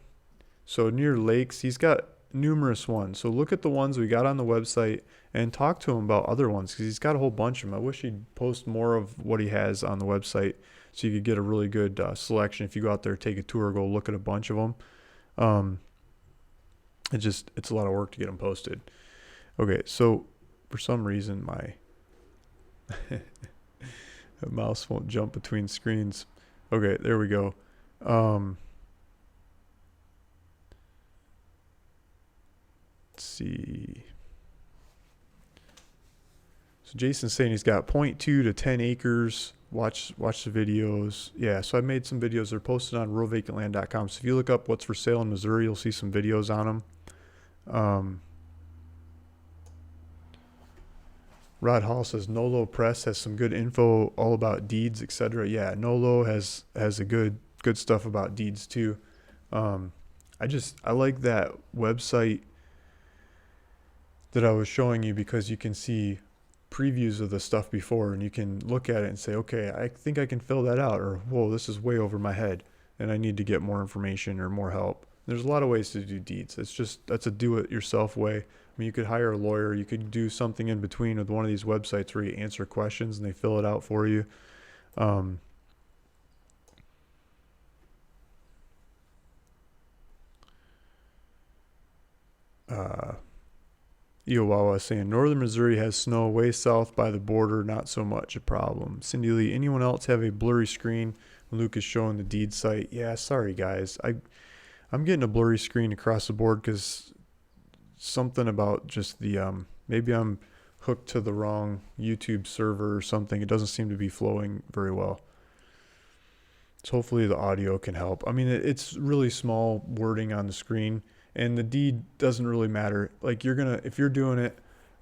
So near lakes, he's got numerous ones. So look at the ones we got on the website and talk to him about other ones, because he's got a whole bunch of them. I wish he'd post more of what he has on the website so you could get a really good selection. If you go out there, take a tour, go look at a bunch of them. It's a lot of work to get them posted. Okay, so for some reason my mouse won't jump between screens. Okay, there we go. Let's see. So Jason's saying he's got 0.2 to 10 acres. Watch the videos. Yeah, so I made some videos. They're posted on ruralvacantland.com. So if you look up what's for sale in Missouri, you'll see some videos on them. Rod Hall says Nolo Press has some good info all about deeds, etc. Yeah, Nolo has a good stuff about deeds too. I like that website that I was showing you, because you can see previews of the stuff before, and you can look at it and say, okay, I think I can fill that out, or whoa, this is way over my head and I need to get more information or more help. There's a lot of ways to do deeds. That's a do-it-yourself way. I mean, you could hire a lawyer. You could do something in between with one of these websites where you answer questions and they fill it out for you. Iowawa saying northern Missouri has snow, way south by the border, not so much a problem. Cindy Lee, anyone else have a blurry screen when Luke is showing the deed site? Yeah, sorry guys. I'm getting a blurry screen across the board because something about just the maybe I'm hooked to the wrong YouTube server or something. It doesn't seem to be flowing very well. So hopefully the audio can help. I mean, it's really small wording on the screen, and the deed doesn't really matter. Like if you're doing it,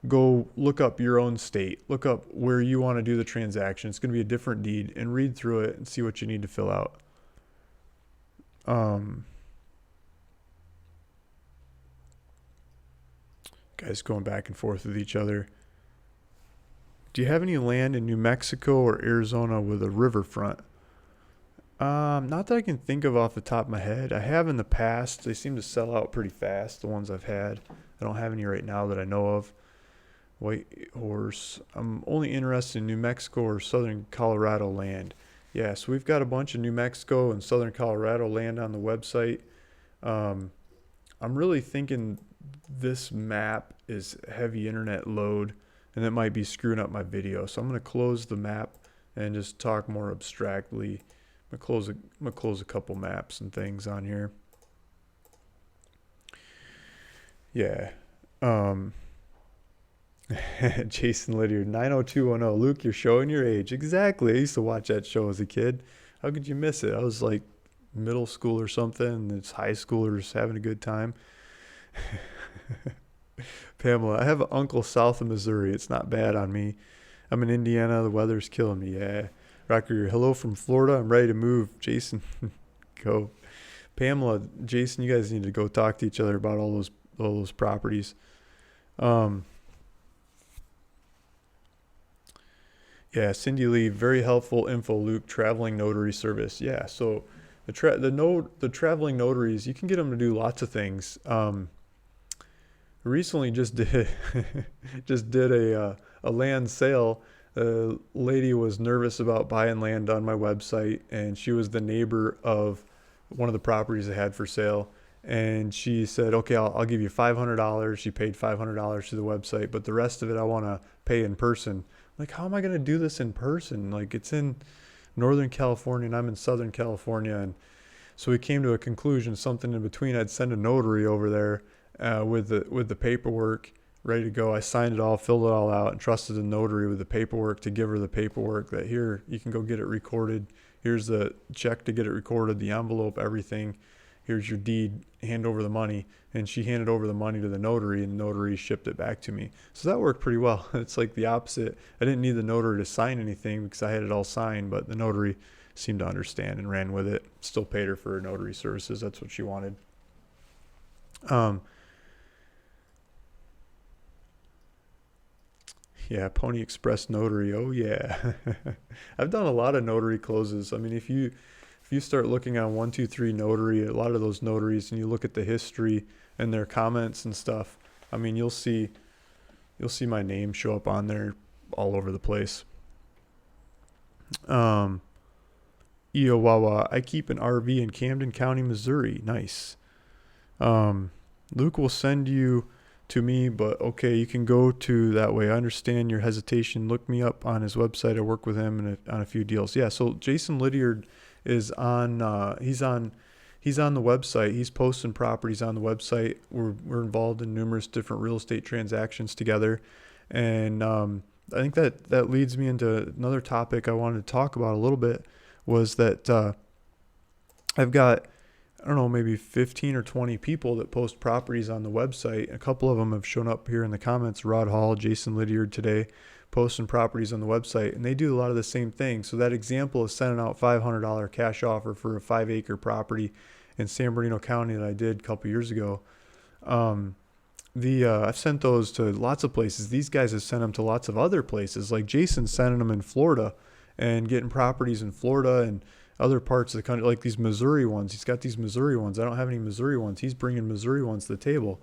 go look up your own state, look up where you want to do the transaction. It's going to be a different deed, and read through it and see what you need to fill out. Guys going back and forth with each other. Do you have any land in New Mexico or Arizona with a riverfront? Not that I can think of off the top of my head. I have in the past. They seem to sell out pretty fast, the ones I've had. I don't have any right now that I know of. White Horse. I'm only interested in New Mexico or southern Colorado land. Yeah, so we've got a bunch of New Mexico and southern Colorado land on the website. I'm really thinking this map is heavy internet load, and that might be screwing up my video. So I'm going to close the map and just talk more abstractly. I'm gonna close a couple maps and things on here. Yeah. Jason Lydiard, 90210. Luke, you're showing your age. Exactly. I used to watch that show as a kid. How could you miss it? I was like middle school or something, and it's high schoolers having a good time. Pamela, I have an uncle south of Missouri. It's not bad on me. I'm in Indiana. The weather's killing me. Yeah. Rocker, hello from Florida. I'm ready to move. Jason, go. Pamela, Jason, you guys need to go talk to each other about all those properties. Yeah, Cindy Lee, very helpful info, Luke, traveling notary service. Yeah, so the traveling notaries, you can get them to do lots of things. Recently just did a land sale. A lady was nervous about buying land on my website, and she was the neighbor of one of the properties I had for sale. And she said, okay, I'll give you $500. She paid $500 to the website, but the rest of it I want to pay in person. Like, how am I going to do this in person? Like, it's in Northern California and I'm in Southern California. And So we came to a conclusion, something in between. I'd send a notary over there with the paperwork ready to go. I signed it all, filled it all out, and trusted the notary with the paperwork to give her the paperwork that here, you can go get it recorded. Here's the check to get it recorded, the envelope, everything. Here's your deed, hand over the money. And she handed over the money to the notary, and the notary shipped it back to me. So that worked pretty well. It's like the opposite. I didn't need the notary to sign anything because I had it all signed, but the notary seemed to understand and ran with it. Still paid her for her notary services. That's what she wanted. Yeah, Pony Express Notary. Oh yeah. I've done a lot of notary closes. I mean, if you start looking on 123 Notary, a lot of those notaries, and you look at the history and their comments and stuff, I mean, you'll see my name show up on there all over the place. Iowawa, I keep an RV in Camden County, Missouri. Nice. Luke will send you to me, but okay, you can go to that way. I understand your hesitation. Look me up on his website. I work with him on a few deals. Yeah, so Jason Lydiard is on. He's on the website. He's posting properties on the website. We're involved in numerous different real estate transactions together, and I think that leads me into another topic I wanted to talk about a little bit. Was that I've got, I don't know, maybe 15 or 20 people that post properties on the website. A couple of them have shown up here in the comments. Rod Hall, Jason Lydiard today, posting properties on the website, and they do a lot of the same things. So that example of sending out $500 cash offer for a 5-acre property in San Bernardino County that I did a couple years ago. I've sent those to lots of places. These guys have sent them to lots of other places. Like Jason's sending them in Florida and getting properties in Florida and other parts of the country, like these Missouri ones. He's got these Missouri ones. I don't have any Missouri ones. He's bringing Missouri ones to the table.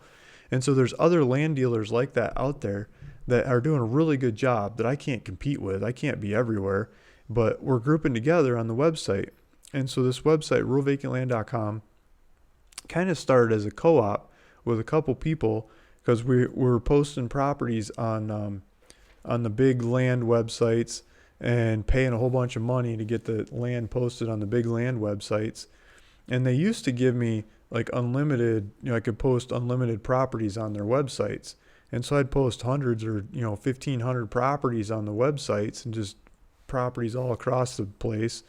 And so there's other land dealers like that out there that are doing a really good job that I can't compete with. I can't be everywhere, but we're grouping together on the website. And so this website, ruralvacantland.com, kind of started as a co-op with a couple people because we're posting properties on the big land websites and paying a whole bunch of money to get the land posted on the big land websites. And they used to give me like unlimited, I could post unlimited properties on their websites. And so I'd post hundreds or, 1,500 properties on the websites and just properties all across the place.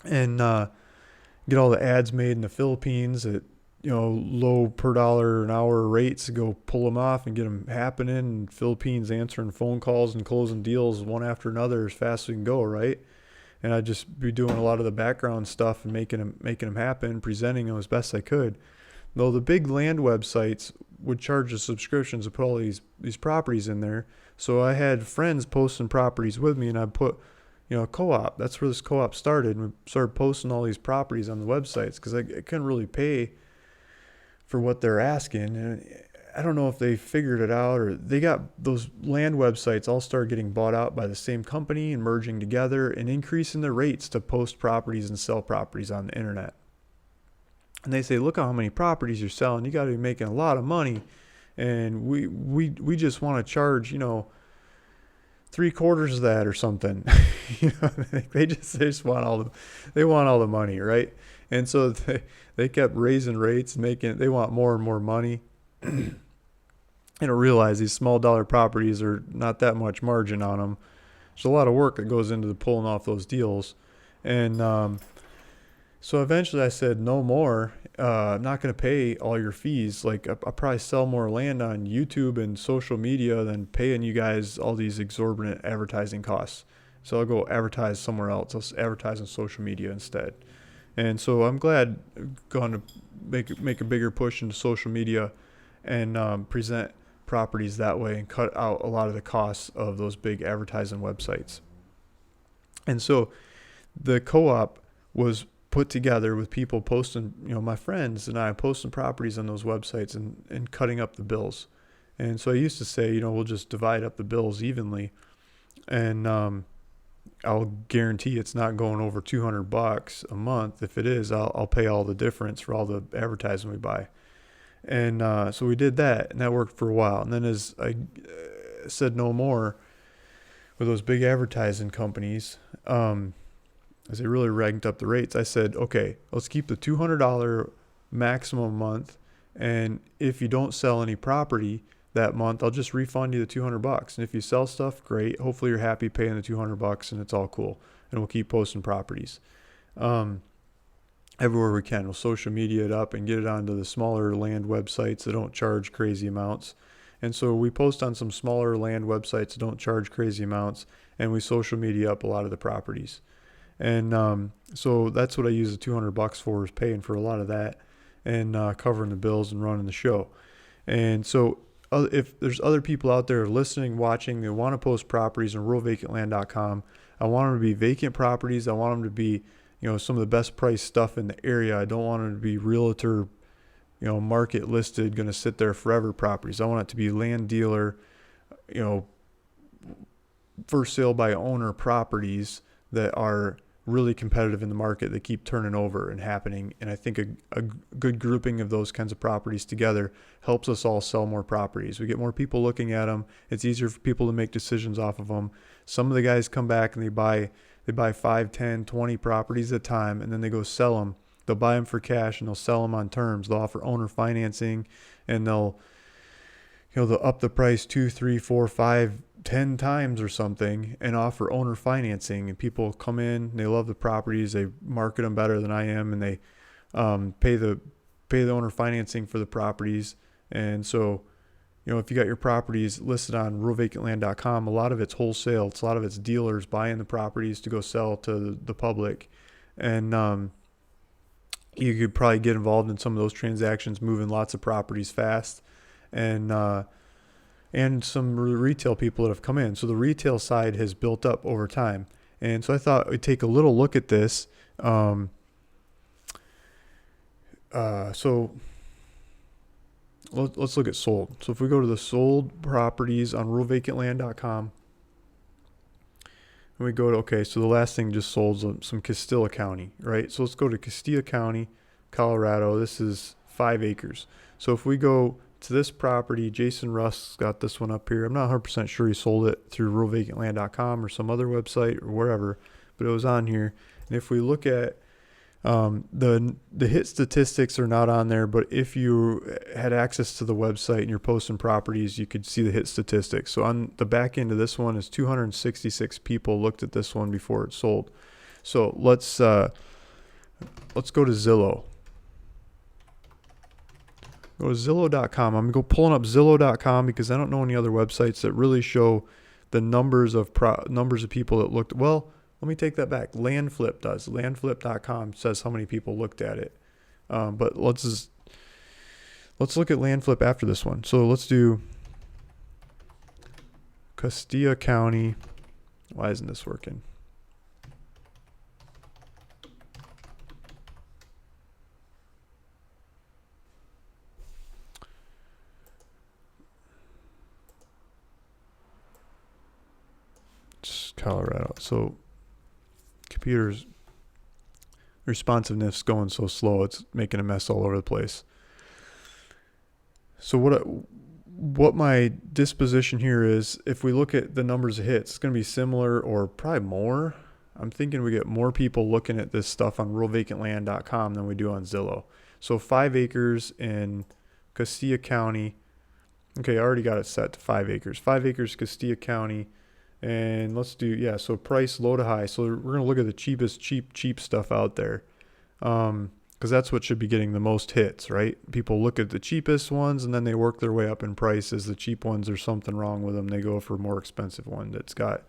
And get all the ads made in the Philippines at, low per dollar an hour rates to go pull them off and get them happening. And Philippines answering phone calls and closing deals one after another as fast as we can go, right? And I'd just be doing a lot of the background stuff and making them happen, presenting them as best I could. Though the big land websites would charge the subscriptions to put all these properties in there. So I had friends posting properties with me, and I'd put, a co-op. That's where this co-op started. And we started posting all these properties on the websites because I couldn't really pay for what they're asking. And I don't know if they figured it out or they got those land websites all started getting bought out by the same company and merging together and increasing the rates to post properties and sell properties on the internet. And they say, look how many properties you're selling. You got to be making a lot of money. And we just want to charge, 3/4 of that or something. They just want all the money, right? And so they kept raising rates, they want more and more money. I don't realize these small dollar properties are not that much margin on them. There's a lot of work that goes into pulling off those deals. And so eventually I said, no more. I'm not going to pay all your fees. Like I'll probably sell more land on YouTube and social media than paying you guys all these exorbitant advertising costs. So I'll go advertise somewhere else. I'll advertise on social media instead. And so I'm glad going to make a bigger push into social media and present properties that way and cut out a lot of the costs of those big advertising websites. And so the co-op was put together with people posting, my friends and I posting properties on those websites and cutting up the bills. And so I used to say, we'll just divide up the bills evenly. And I'll guarantee it's not going over $200 a month. If it is, I'll pay all the difference for all the advertising we buy. And so we did that, and that worked for a while. And then as I said no more with those big advertising companies, as they really ranked up the rates, I said, okay, let's keep the $200 maximum a month. And if you don't sell any property that month, I'll just refund you the $200. And if you sell stuff, great. Hopefully you're happy paying the $200 and it's all cool. And we'll keep posting properties. Everywhere we can. We'll social media it up and get it onto the smaller land websites that don't charge crazy amounts. And so we post on some smaller land websites that don't charge crazy amounts, and we social media up a lot of the properties. And so that's what I use the $200 for, is paying for a lot of that and covering the bills and running the show. And so if there's other people out there listening, watching, they want to post properties on ruralvacantland.com, I want them to be vacant properties. I want them to be, some of the best price stuff in the area. I don't want them to be realtor, market listed, going to sit there forever properties. I want it to be land dealer, for sale by owner properties that are really competitive in the market, that keep turning over and happening. And I think a good grouping of those kinds of properties together helps us all sell more properties. We get more people looking at them. It's easier for people to make decisions off of them. Some of the guys come back and they buy 5, 10, 20 properties at a time, and then they go sell them. They'll buy them for cash and they'll sell them on terms. They'll offer owner financing, and they'll up the price 2, 3, 4, 5, 10 times or something and offer owner financing. And people come in, they love the properties, they market them better than I am, and they pay the owner financing for the properties. And so, if you got your properties listed on ruralvacantland.com, a lot of it's wholesale. A lot of it's dealers buying the properties to go sell to the public. And you could probably get involved in some of those transactions, moving lots of properties fast. And some retail people that have come in. So the retail side has built up over time. And so I thought we'd take a little look at this. So let's look at sold. So if we go to the sold properties on ruralvacantland.com, and we go to, so the last thing just sold some Castilla County, right? So let's go to Castilla County, Colorado. This is 5 acres. So if we go to this property, Jason Russ got this one up here. I'm not 100% sure he sold it through ruralvacantland.com or some other website or wherever, but it was on here. And if we look at the hit statistics are not on there, but if you had access to the website and you're posting properties, you could see the hit statistics. So on the back end of this one is 266 people looked at this one before it sold. So let's go to Zillow. Go to Zillow.com. I'm going to go pulling up Zillow.com because I don't know any other websites that really show the numbers of people that looked. Well, let me take that back. Landflip does. Landflip.com says how many people looked at it. But let's look at Landflip after this one. So let's do Castilla County. Why isn't this working? Colorado. So computer's responsiveness going so slow, it's making a mess all over the place. So what my disposition here is, if we look at the numbers of hits, it's going to be similar or probably more. I'm thinking we get more people looking at this stuff on ruralvacantland.com than we do on Zillow. So 5 acres in Castilla County. Okay, I already got it set to 5 acres. 5 acres, Castilla County. And let's do, so price low to high. So we're going to look at the cheapest, cheap stuff out there. Because that's what should be getting the most hits, right? People look at the cheapest ones and then they work their way up in prices. The cheap ones, there's something wrong with them. They go for a more expensive one that's got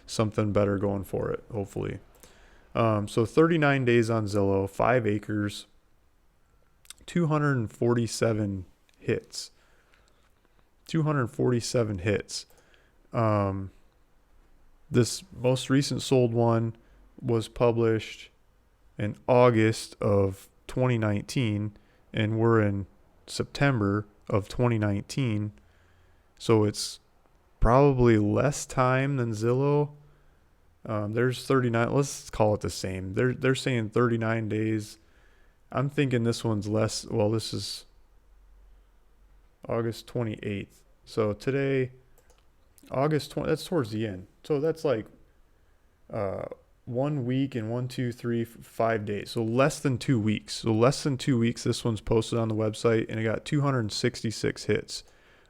something better going for it, hopefully. So 39 days on Zillow, 5 acres, 247 hits. 247 hits. This most recent sold one was published in August of 2019, and we're in September of 2019. So it's probably less time than Zillow. There's 39. Let's call it the same. They're saying 39 days. I'm thinking this one's less. Well, this is August 28th. So today, August 20, that's towards the end. So that's like 1 week and 5 days. So less than 2 weeks. So less than 2 weeks, this one's posted on the website, and it got 266 hits.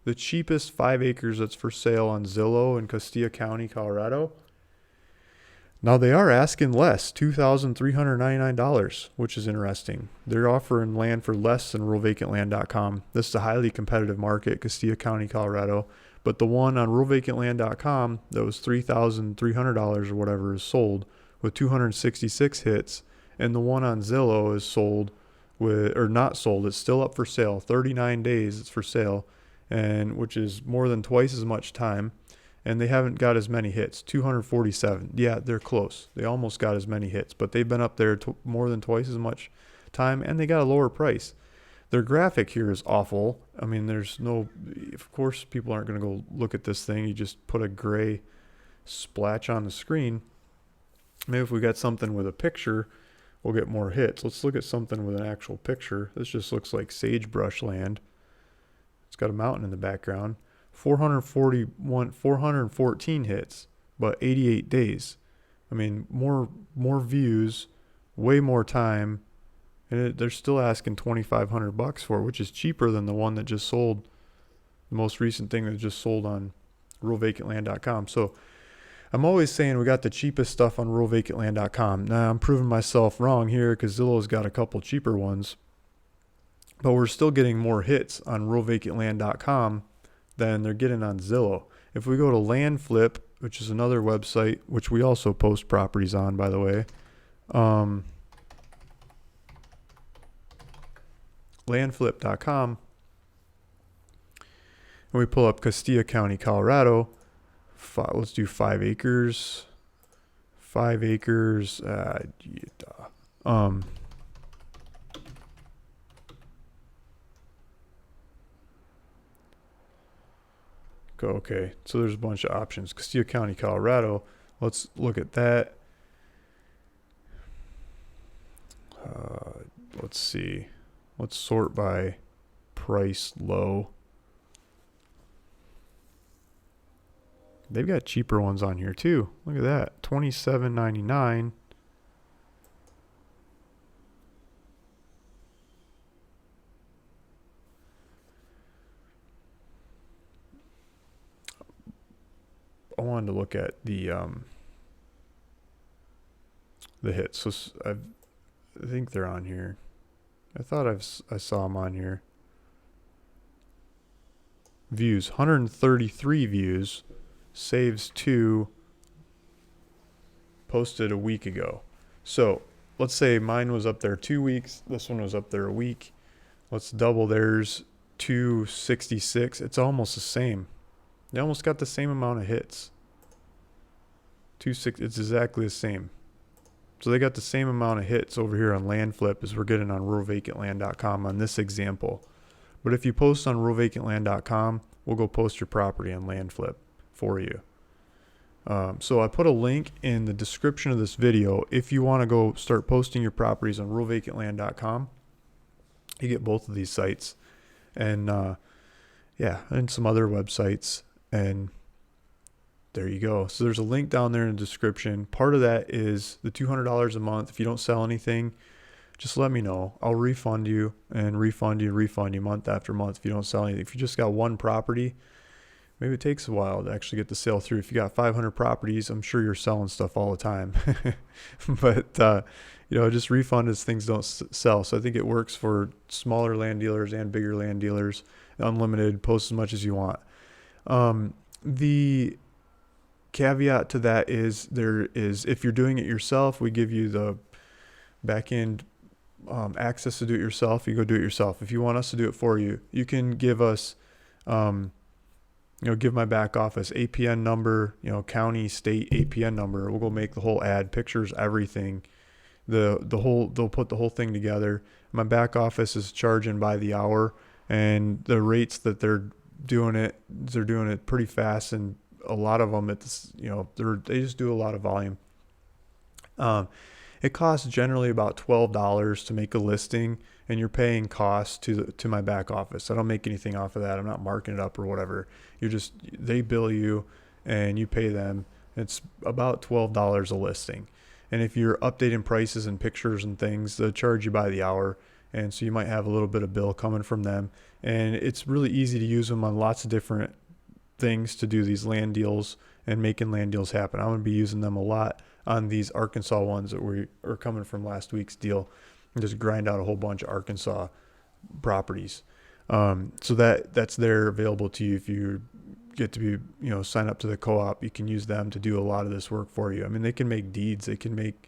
The cheapest 5 acres that's for sale on Zillow in Castilla County, Colorado. Now they are asking less, $2,399, which is interesting. They're offering land for less than ruralvacantland.com. This is a highly competitive market, Castilla County, Colorado. But the one on ruralvacantland.com that was $3,300 or whatever is sold with 266 hits, and the one on Zillow is sold with, or not sold, it's still up for sale. 39 days it's for sale, and which is more than twice as much time. And they haven't got as many hits, 247. Yeah, they're close. They almost got as many hits, but they've been up there more than twice as much time, and they got a lower price. Their graphic here is awful. I mean, there's no, of course, people aren't going to go look at this thing. You just put a gray splash on the screen. Maybe if we got something with a picture, we'll get more hits. Let's look at something with an actual picture. This just looks like sagebrush land. It's got a mountain in the background. 414 hits, but 88 days. I mean, more views, way more time, and they're still asking $2,500 for it, which is cheaper than the one that just sold, the most recent thing that just sold on ruralvacantland.com. So I'm always saying we got the cheapest stuff on ruralvacantland.com. Now I'm proving myself wrong here because Zillow's got a couple cheaper ones, but we're still getting more hits on ruralvacantland.com than they're getting on Zillow. If we go to LandFlip, which is another website, which we also post properties on, by the way, landflip.com, and we pull up Castilla County, Colorado. Let's do 5 acres. 5 acres. Okay, so there's a bunch of options. Castilla County, Colorado. Let's look at that. Let's see. Let's sort by price low. They've got cheaper ones on here too. Look at that, $27.99. I wanted to look at the hits. So I think they're on here. I thought I saw them on here. Views, 133 views. Saves 2. Posted a week ago. So let's say mine was up there 2 weeks. This one was up there a week. Let's double theirs, 266. It's almost the same. They almost got the same amount of hits. It's exactly the same. So they got the same amount of hits over here on LandFlip as we're getting on ruralvacantland.com on this example. But if you post on ruralvacantland.com, we'll go post your property on LandFlip for you. So I put a link in the description of this video. If you want to go start posting your properties on ruralvacantland.com, you get both of these sites and and some other websites, and there you go. So there's a link down there in the description. Part of that is the $200 a month. If you don't sell anything, just let me know. I'll refund you month after month if you don't sell anything. If you just got one property, maybe it takes a while to actually get the sale through. If you got 500 properties, I'm sure you're selling stuff all the time. But, just refund as things don't sell. So I think it works for smaller land dealers and bigger land dealers. Unlimited, post as much as you want. The caveat to that is if you're doing it yourself, we give you the back end access to do it yourself. You go do it yourself. If you want us to do it for you, you can give us, give my back office APN number, county, state APN number. We'll go make the whole ad, pictures, everything. They'll put the whole thing together. My back office is charging by the hour, and the rates that they're doing it pretty fast, and a lot of them they just do a lot of volume. It costs generally about $12 to make a listing, and you're paying costs to my back office. I don't make anything off of that. I'm not marking it up or whatever. They bill you and you pay them. It's about $12 a listing. And if you're updating prices and pictures and things, they'll charge you by the hour. And so you might have a little bit of bill coming from them. And it's really easy to use them on lots of different things to do these land deals and making land deals happen. I'm going to be using them a lot on these Arkansas ones that are coming from last week's deal, and just grind out a whole bunch of Arkansas properties. So that's there available to you if you get to be, sign up to the co-op. You can use them to do a lot of this work for you. I mean, they can make deeds, they can make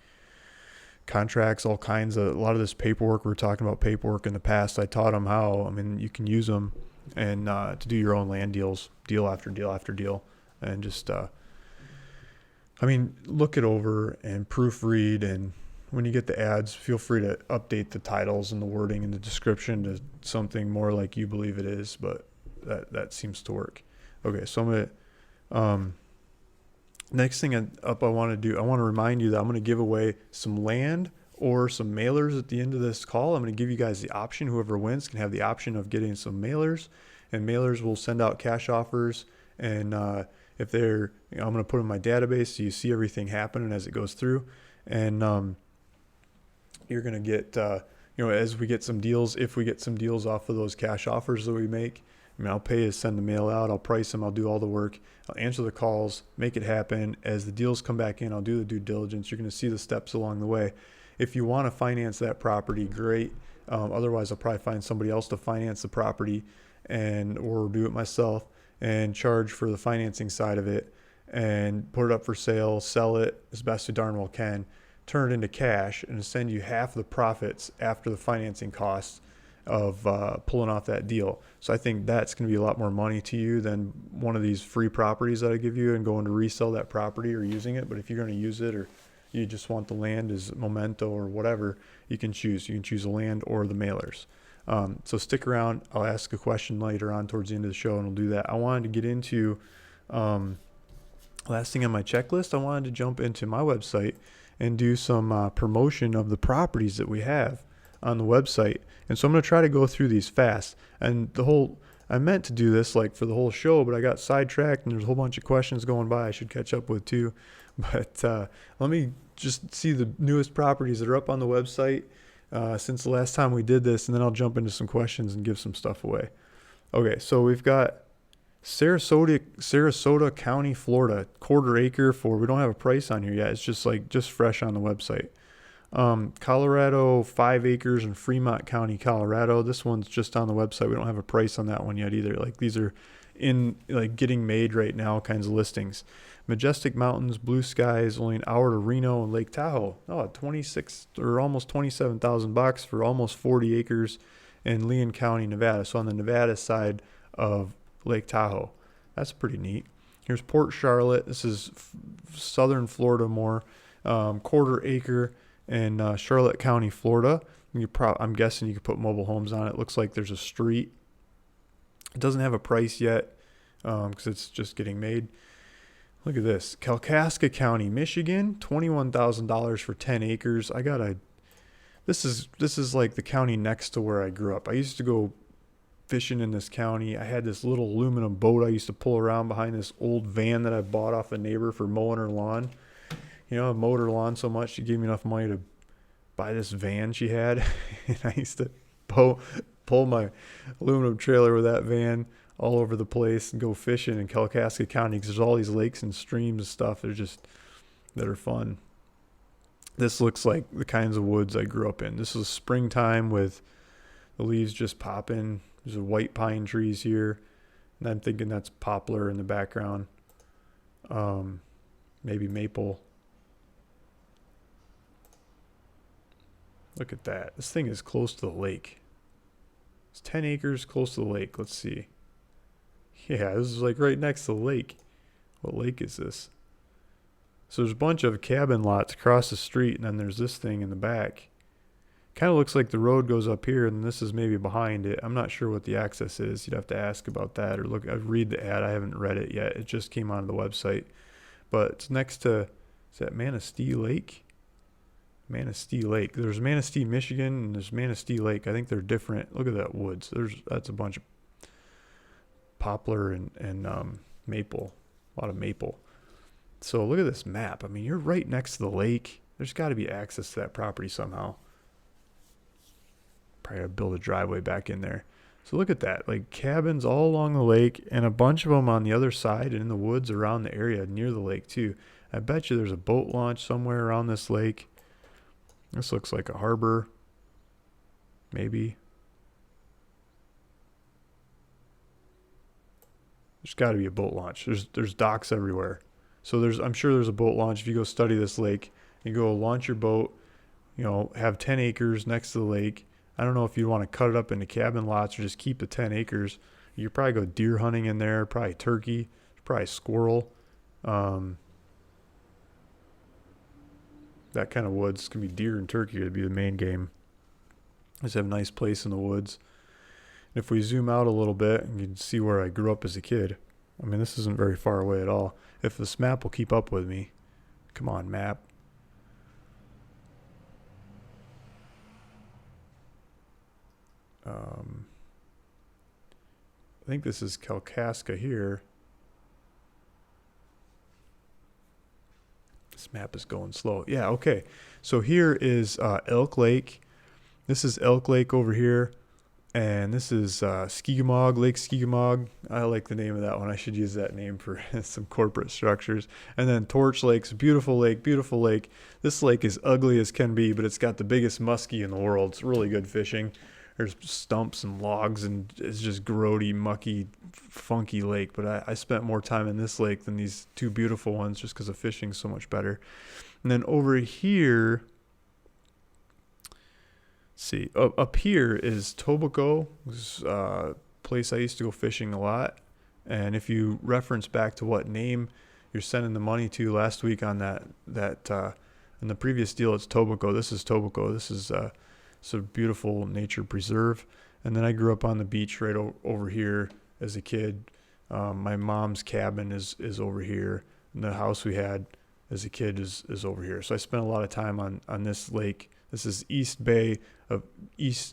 contracts, all kinds of, a lot of this paperwork. We were talking about paperwork in the past. I taught them how. I mean, you can use them and to do your own land deals, deal after deal after deal, and just look it over and proofread. And when you get the ads, feel free to update the titles and the wording and the description to something more like you believe it is, but that seems to work. Okay, so I'm gonna next thing I want to remind you that I'm going to give away some land or some mailers at the end of this call. I'm going to give you guys the option. Whoever wins can have the option of getting some mailers, and mailers will send out cash offers. And if they're, I'm going to put in my database so you see everything happening as it goes through. And you're going to get, as we get some deals, if we get some deals off of those cash offers that we make, I'll pay to send the mail out. I'll price them. I'll do all the work. I'll answer the calls, make it happen. As the deals come back in, I'll do the due diligence. You're going to see the steps along the way. If you want to finance that property, great. Otherwise, I'll probably find somebody else to finance the property or do it myself and charge for the financing side of it and put it up for sale, sell it as best we darn well can, turn it into cash, and send you half the profits after the financing costs of pulling off that deal. So I think that's going to be a lot more money to you than one of these free properties that I give you and going to resell that property or using it. But if you're going to use it, or you just want the land as memento or whatever, you can choose. You can choose the land or the mailers. So stick around. I'll ask a question later on towards the end of the show, and we'll do that. I wanted to get into last thing on my checklist. I wanted to jump into my website and do some promotion of the properties that we have on the website. And so I'm going to try to go through these fast. And I meant to do this like for the whole show, but I got sidetracked and there's a whole bunch of questions going by I should catch up with too. But let me just see the newest properties that are up on the website since the last time we did this, and then I'll jump into some questions and give some stuff away. Okay, so we've got Sarasota County, Florida, 1/4 acre we don't have a price on here yet. It's just fresh on the website. Colorado, 5 acres in Fremont County, Colorado. This one's just on the website. We don't have a price on that one yet either. Like, these are in getting made right now kinds of listings. Majestic Mountains, blue skies, only an hour to Reno and Lake Tahoe. 26 or almost $27,000 for almost 40 acres in Leon County, Nevada. So on the Nevada side of Lake Tahoe. That's pretty neat. Here's Port Charlotte. This is southern Florida more. 1/4 acre in Charlotte County, Florida. I'm guessing you could put mobile homes on it. It looks like there's a street. It doesn't have a price yet because it's just getting made. Look at this. Kalkaska County, Michigan, $21,000 for 10 acres. This is like the county next to where I grew up. I used to go fishing in this county. I had this little aluminum boat I used to pull around behind this old van that I bought off a neighbor for mowing her lawn. I mowed her lawn so much she gave me enough money to buy this van she had. And I used to pull my aluminum trailer with that van all over the place and go fishing in Kalkaska County because there's all these lakes and streams and stuff that are fun. This looks like the kinds of woods I grew up in. This is springtime with the leaves just popping. There's white pine trees here, and I'm thinking that's poplar in the background. Maybe maple. Look at that. This thing is close to the lake. It's 10 acres close to the lake. Let's see. Yeah, this is like right next to the lake. What lake is this? So there's a bunch of cabin lots across the street, and then there's this thing in the back. Kind of looks like the road goes up here, and this is maybe behind it. I'm not sure what the access is. You'd have to ask about that or read the ad. I haven't read it yet. It just came onto the website. But it's next to, is that Manistee Lake? Manistee Lake. There's Manistee, Michigan, and there's Manistee Lake. I think they're different. Look at that woods. That's a bunch of poplar and maple. A lot of maple. So look at this map. You're right next to the lake. There's got to be access to that property somehow. Probably gotta build a driveway back in there. So look at that, like cabins all along the lake and a bunch of them on the other side and in the woods around the area near the lake too. I bet you there's a boat launch somewhere around this lake. This looks like a harbor. Maybe. There's got to be a boat launch. There's docks everywhere. So I'm sure there's a boat launch. If you go study this lake, you go launch your boat, have 10 acres next to the lake. I don't know if you want to cut it up into cabin lots or just keep the 10 acres. You probably go deer hunting in there, probably turkey, probably squirrel. That kind of woods can be deer and turkey would be the main game. Just have a nice place in the woods. And if we zoom out a little bit, you can see where I grew up as a kid. I mean, this isn't very far away at all. If this map will keep up with me. Come on, map. I think this is Kalkaska here. This map is going slow. Yeah, okay. So here is Elk Lake. This is Elk Lake over here. And this is Skigimog, Lake Skigimog. I like the name of that one. I should use that name for some corporate structures. And then Torch Lake's beautiful lake, beautiful lake. This lake is ugly as can be, but it's got the biggest muskie in the world. It's really good fishing. There's stumps and logs, and it's just grody, mucky, funky lake. But I spent more time in this lake than these two beautiful ones just because the fishing's so much better. And then over here, see, up here is Tobacco. This is a place I used to go fishing a lot. And if you reference back to what name you're sending the money to last week on that in the previous deal, it's Tobacco. This is Tobacco. This is it's a beautiful nature preserve. And then I grew up on the beach right over here as a kid. My mom's cabin is over here, and the house we had as a kid is over here. So I spent a lot of time on this lake. This is east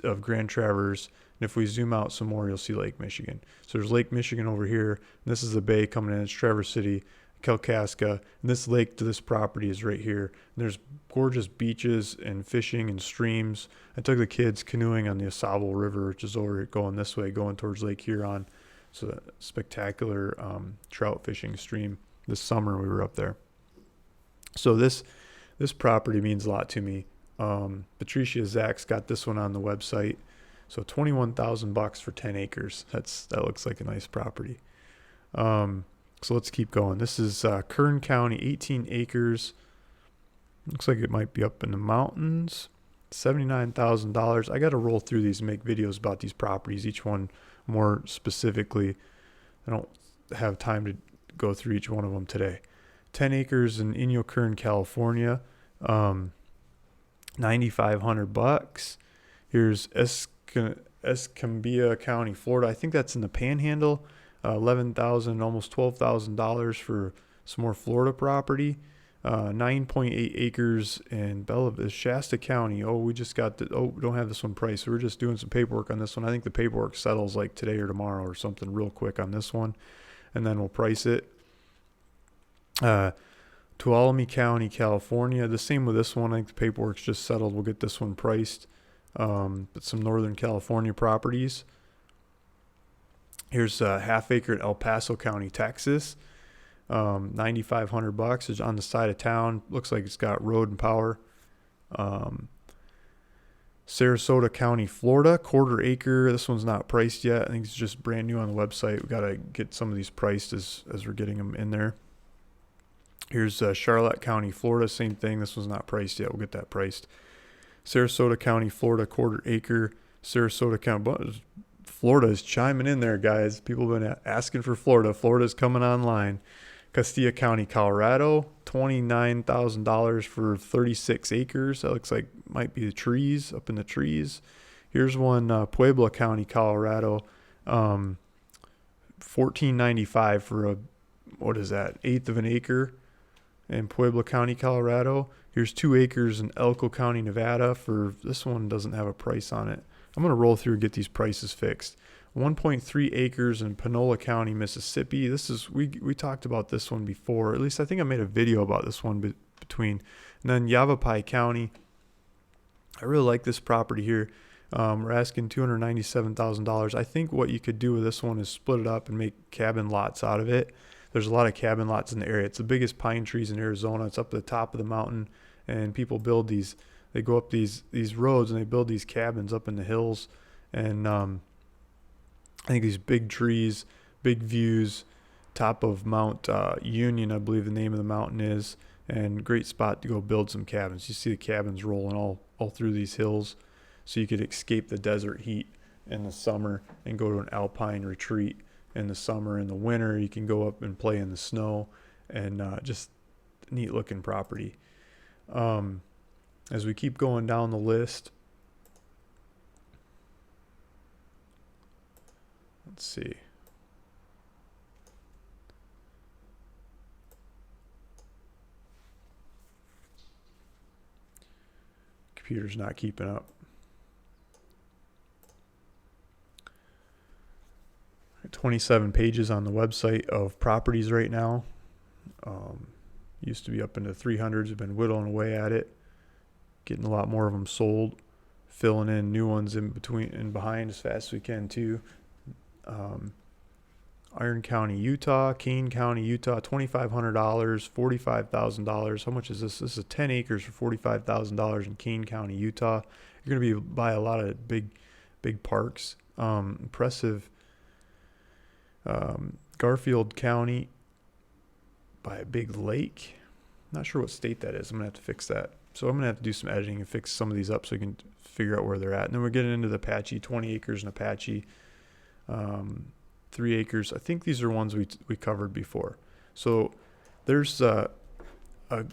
of Grand Traverse. And if we zoom out some more, you'll see Lake Michigan. So there's Lake Michigan over here. And this is the bay coming in. It's Traverse City, Kalkaska. And this lake to this property is right here. And there's gorgeous beaches and fishing and streams. I took the kids canoeing on the Osable River, which is over going this way, going towards Lake Huron. So a spectacular trout fishing stream. This summer we were up there. So this property means a lot to me. Patricia Zach's got this one on the website. So $21,000 for 10 acres. That looks like a nice property. So let's keep going. This is Kern County, 18 acres. Looks like it might be up in the mountains. $79,000. I got to roll through these and make videos about these properties, each one more specifically. I don't have time to go through each one of them today. 10 acres in Inyo Kern, California. $9,500. Here's Escambia County, Florida. I think that's in the Panhandle. $11,000, almost $12,000 for some more Florida property. 9.8 acres in Bella Vista, Shasta County. We just got we don't have this one priced. So we're just doing some paperwork on this one. I think the paperwork settles like today or tomorrow or something real quick on this one, and then we'll price it. Tuolumne County, California. The same with this one. I think the paperwork's just settled. We'll get this one priced. But some Northern California properties. Here's a half acre in El Paso County, Texas. $9,500 is on the side of town. Looks like it's got road and power. Sarasota County, Florida, quarter acre. This one's not priced yet. I think it's just brand new on the website. We got to get some of these priced as we're getting them in there. Here's Charlotte County, Florida. Same thing. This one's not priced yet. We'll get that priced. Sarasota County, Florida, quarter acre. Sarasota County. Florida is chiming in there, guys. People have been asking for Florida. Florida's coming online. Castilla County, Colorado, $29,000 for 36 acres. That looks like might be the trees, up in the trees. Here's one, Puebla County, Colorado, $14.95 for what is that, eighth of an acre in Puebla County, Colorado. Here's 2 acres in Elko County, Nevada. This one doesn't have a price on it. I'm going to roll through and get these prices fixed. 1.3 acres in Panola County, Mississippi. This is we talked about this one before. At least I think I made a video about this one between. And then Yavapai County, I really like this property here. We're asking $297,000. I think what you could do with this one is split it up and make cabin lots out of it. There's a lot of cabin lots in the area. It's the biggest pine trees in Arizona. It's up at the top of the mountain, and people build these. They go up these roads and they build these cabins up in the hills. And I think these big trees, big views, top of Mount Union, I believe the name of the mountain is, and great spot to go build some cabins. You see the cabins rolling all through these hills, so you could escape the desert heat in the summer and go to an alpine retreat in the summer. In the winter, you can go up and play in the snow, and just neat looking property. As we keep going down the list, let's see. Computer's not keeping up. 27 pages on the website of properties right now. Used to be up into 300s. We've been whittling away at it, getting a lot more of them sold, filling in new ones in between and behind as fast as we can too. Iron County, Utah, Kane County, Utah, $2,500, $45,000. How much is this? This is 10 acres for $45,000 in Kane County, Utah. You're going to be by a lot of big parks. Impressive. Garfield County, by a big lake. Not sure what state that is. I'm going to have to fix that. So I'm going to have to do some editing and fix some of these up so we can figure out where they're at. And then we're getting into the Apache, 20 acres in Apache. 3 acres. I think these are ones we covered before. So there's a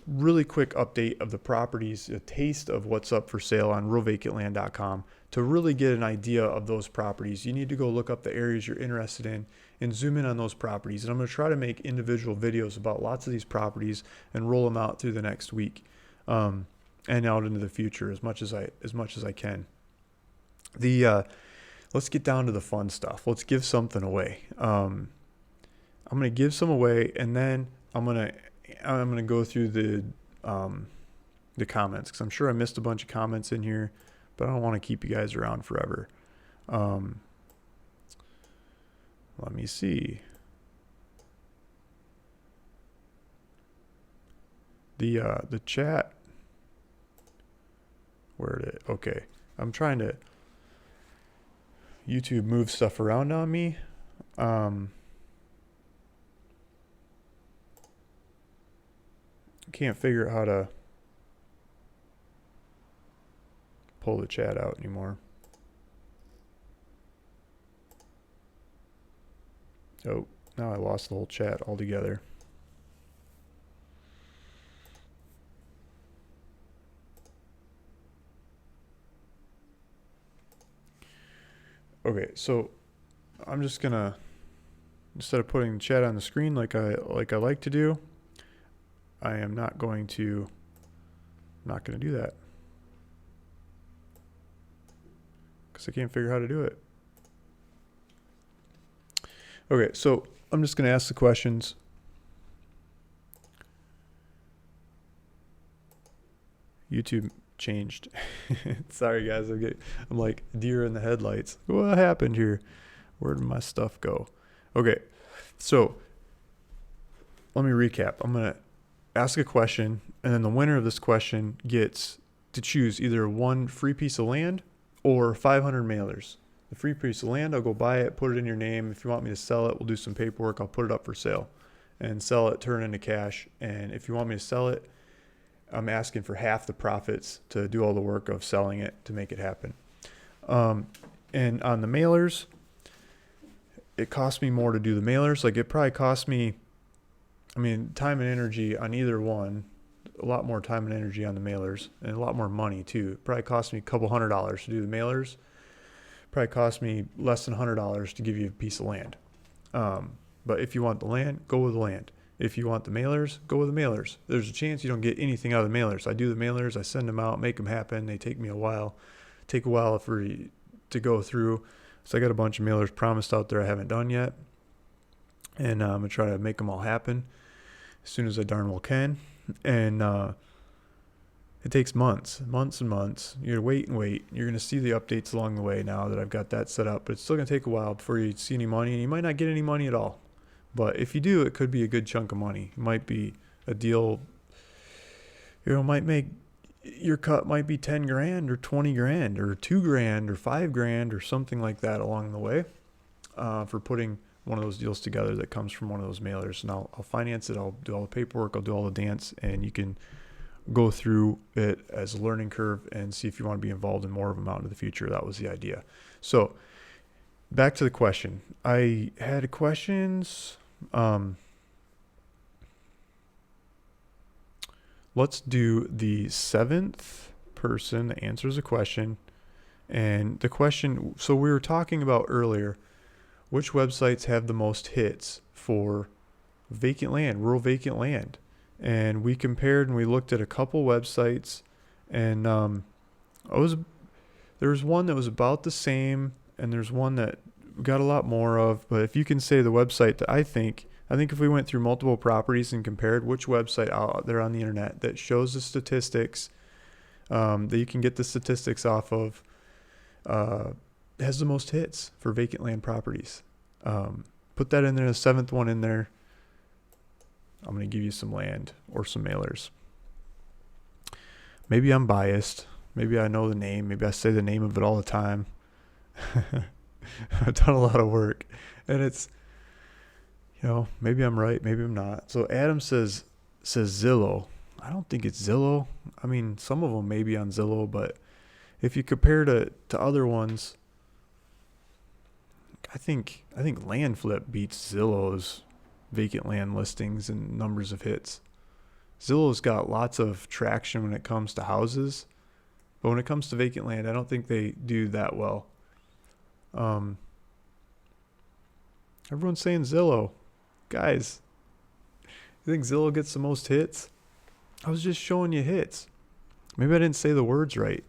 really quick update of the properties, a taste of what's up for sale on realvacantland.com. To really get an idea of those properties, you need to go look up the areas you're interested in and zoom in on those properties. And I'm going to try to make individual videos about lots of these properties and roll them out through the next week, and out into the future as much as I can. Let's get down to the fun stuff. Let's give something away. I'm going to give some away, and then I'm going to go through the comments, because I'm sure I missed a bunch of comments in here, but I don't want to keep you guys around forever. Let me see. The chat. Where did it? Okay. I'm trying to YouTube move stuff around on me. Can't figure out how to pull the chat out anymore. Oh, now I lost the whole chat altogether. Okay, so I'm just gonna, instead of putting the chat on the screen like I like to do, I am not going to do that, because I can't figure out how to do it. Okay, so I'm just gonna ask the questions. YouTube changed. Sorry guys, I'm like deer in the headlights. What happened here? Where did my stuff go? Okay, so let me recap. I'm gonna ask a question, and then the winner of this question gets to choose either one free piece of land or 500 mailers. The free piece of land, I'll go buy it, put it in your name. If you want me to sell it, we'll do some paperwork. I'll put it up for sale and sell it, turn it into cash. And if you want me to sell it, I'm asking for half the profits to do all the work of selling it to make it happen. And on the mailers, it costs me more to do the mailers. Like, it probably costs me, time and energy on either one, a lot more time and energy on the mailers, and a lot more money too. It probably costs me a couple $100 to do the mailers. Probably cost me less than $100 to give you a piece of land. But if you want the land, go with the land. If you want the mailers, go with the mailers. There's a chance you don't get anything out of the mailers. I do the mailers, I send them out, make them happen. They take me a while. Take a while to go through. So I got a bunch of mailers promised out there I haven't done yet. And I'm going to try to make them all happen as soon as I darn well can. And It takes months and months. You're gonna wait and wait. You're gonna see the updates along the way now that I've got that set up, but it's still gonna take a while before you see any money, and you might not get any money at all. But if you do, it could be a good chunk of money. It might be a deal, might make your cut might be 10 grand or 20 grand or 2 grand or 5 grand or something like that along the way, for putting one of those deals together that comes from one of those mailers. And I'll finance it. I'll do all the paperwork. I'll do all the dance, and you can go through it as a learning curve and see if you want to be involved in more of them out into the future. That was the idea. So back to the question. I had questions. Let's do the 7th person that answers a question. And the question, so we were talking about earlier, which websites have the most hits for vacant land, rural vacant land? And we compared and we looked at a couple websites, and there was one that was about the same, and there's one that we got a lot more of. But if you can say the website that I think if we went through multiple properties and compared which website out there on the internet that shows the statistics, that you can get the statistics off of, has the most hits for vacant land properties. Put that in there, the 7th one in there. I'm going to give you some land or some mailers. Maybe I'm biased. Maybe I know the name. Maybe I say the name of it all the time. I've done a lot of work, and it's, maybe I'm right. Maybe I'm not. So Adam says Zillow. I don't think it's Zillow. I mean, some of them may be on Zillow, but if you compare to other ones, I think Landflip beats Zillow's vacant land listings and numbers of hits. Zillow's got lots of traction when it comes to houses, but when it comes to vacant land, I don't think they do that well. Everyone's saying Zillow. Guys, you think Zillow gets the most hits? I was just showing you hits. Maybe I didn't say the words right.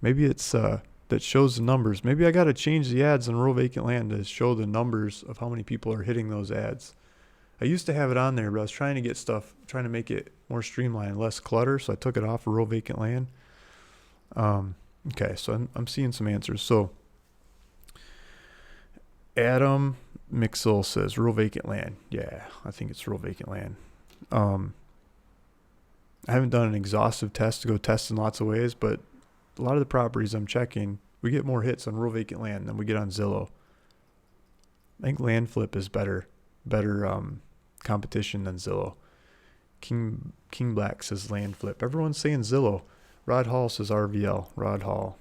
Maybe it's that shows the numbers. Maybe I got to change the ads on rural vacant land to show the numbers of how many people are hitting those ads. I used to have it on there, but I was trying to make it more streamlined, less clutter, so I took it off of rural vacant land. Okay, so I'm seeing some answers. So Adam Mixel says rural vacant land. Yeah, I think it's rural vacant land. I haven't done an exhaustive test to go test in lots of ways, but a lot of the properties I'm checking, we get more hits on rural vacant land than we get on Zillow. I think Landflip is better competition than Zillow. King Black says Landflip. Everyone's saying Zillow. Rod Hall says RVL. Rod Hall,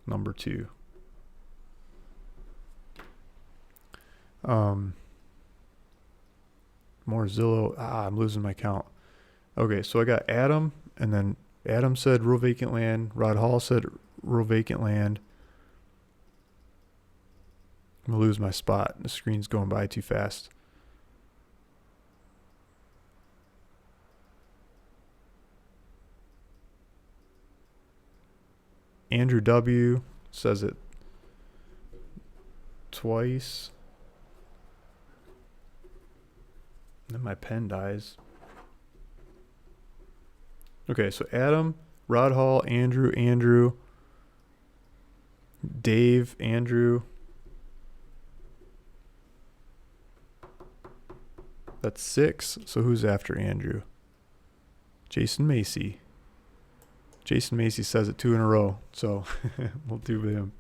number 2. More Zillow. I'm losing my count. Okay, so I got Adam, and then Adam said rural vacant land. Rod Hall said rural vacant land. I'm going to lose my spot. The screen's going by too fast. Andrew W. says it twice. And then my pen dies. Okay, so Adam, Rod Hall, Andrew, Dave, Andrew. That's 6. So who's after Andrew? Jason Macy. Jason Macy says it 2 in a row, so we'll do him.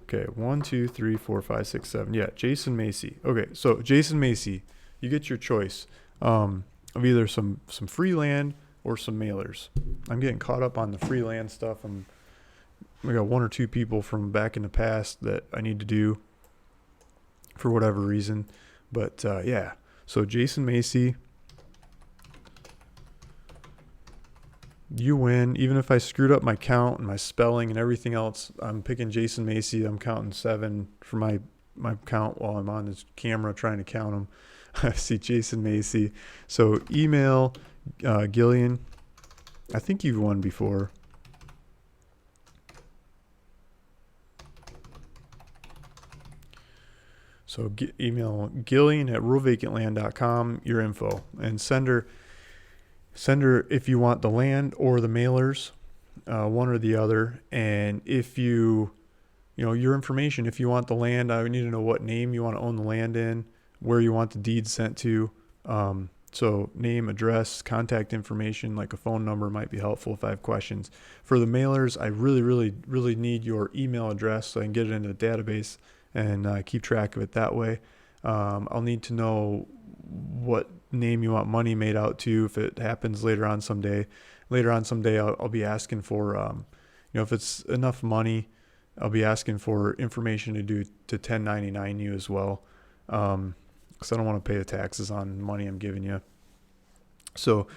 Okay, 1, 2, 3, 4, 5, 6, 7. Yeah, Jason Macy. Okay, so Jason Macy, you get your choice of either some free land or some mailers. I'm getting caught up on the free land stuff. I got 1 or 2 people from back in the past that I need to do for whatever reason. But yeah, so Jason Macy, you win. Even if I screwed up my count and my spelling and everything else, I'm picking Jason Macy. I'm counting 7 for my count while I'm on this camera trying to count them. I see Jason Macy. So email Gillian. I think you've won before. So email Gillian at ruralvacantland.com your info and send her Sender if you want the land or the mailers, one or the other. And if your information, if you want the land, I would need to know what name you want to own the land in, where you want the deed sent to. So name, address, contact information, like a phone number might be helpful if I have questions. For the mailers, I really, really, really need your email address so I can get it into the database and keep track of it that way. I'll need to know what name you want money made out to if it happens later on someday. I'll be asking for, if it's enough money, I'll be asking for information to 1099 you as well. Because I don't want to pay the taxes on money I'm giving you. So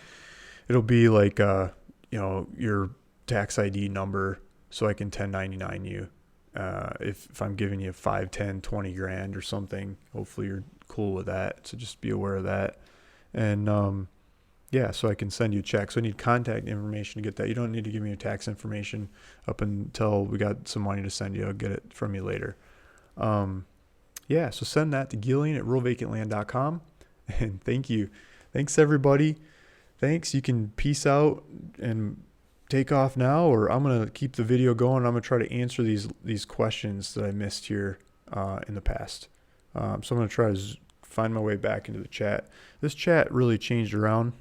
it'll be like, your tax ID number so I can 1099 you. If I'm giving you 5, 10, 20 grand or something, hopefully you're cool with that. So just be aware of that. And, so I can send you a check. So I need contact information to get that. You don't need to give me your tax information up until we got some money to send you. I'll get it from you later. So send that to Gilian at ruralvacantland.com. And thank you. Thanks, everybody. Thanks. You can peace out and take off now, or I'm going to keep the video going. I'm going to try to answer these questions that I missed here in the past. So I'm going to try to find my way back into the chat. This chat really changed around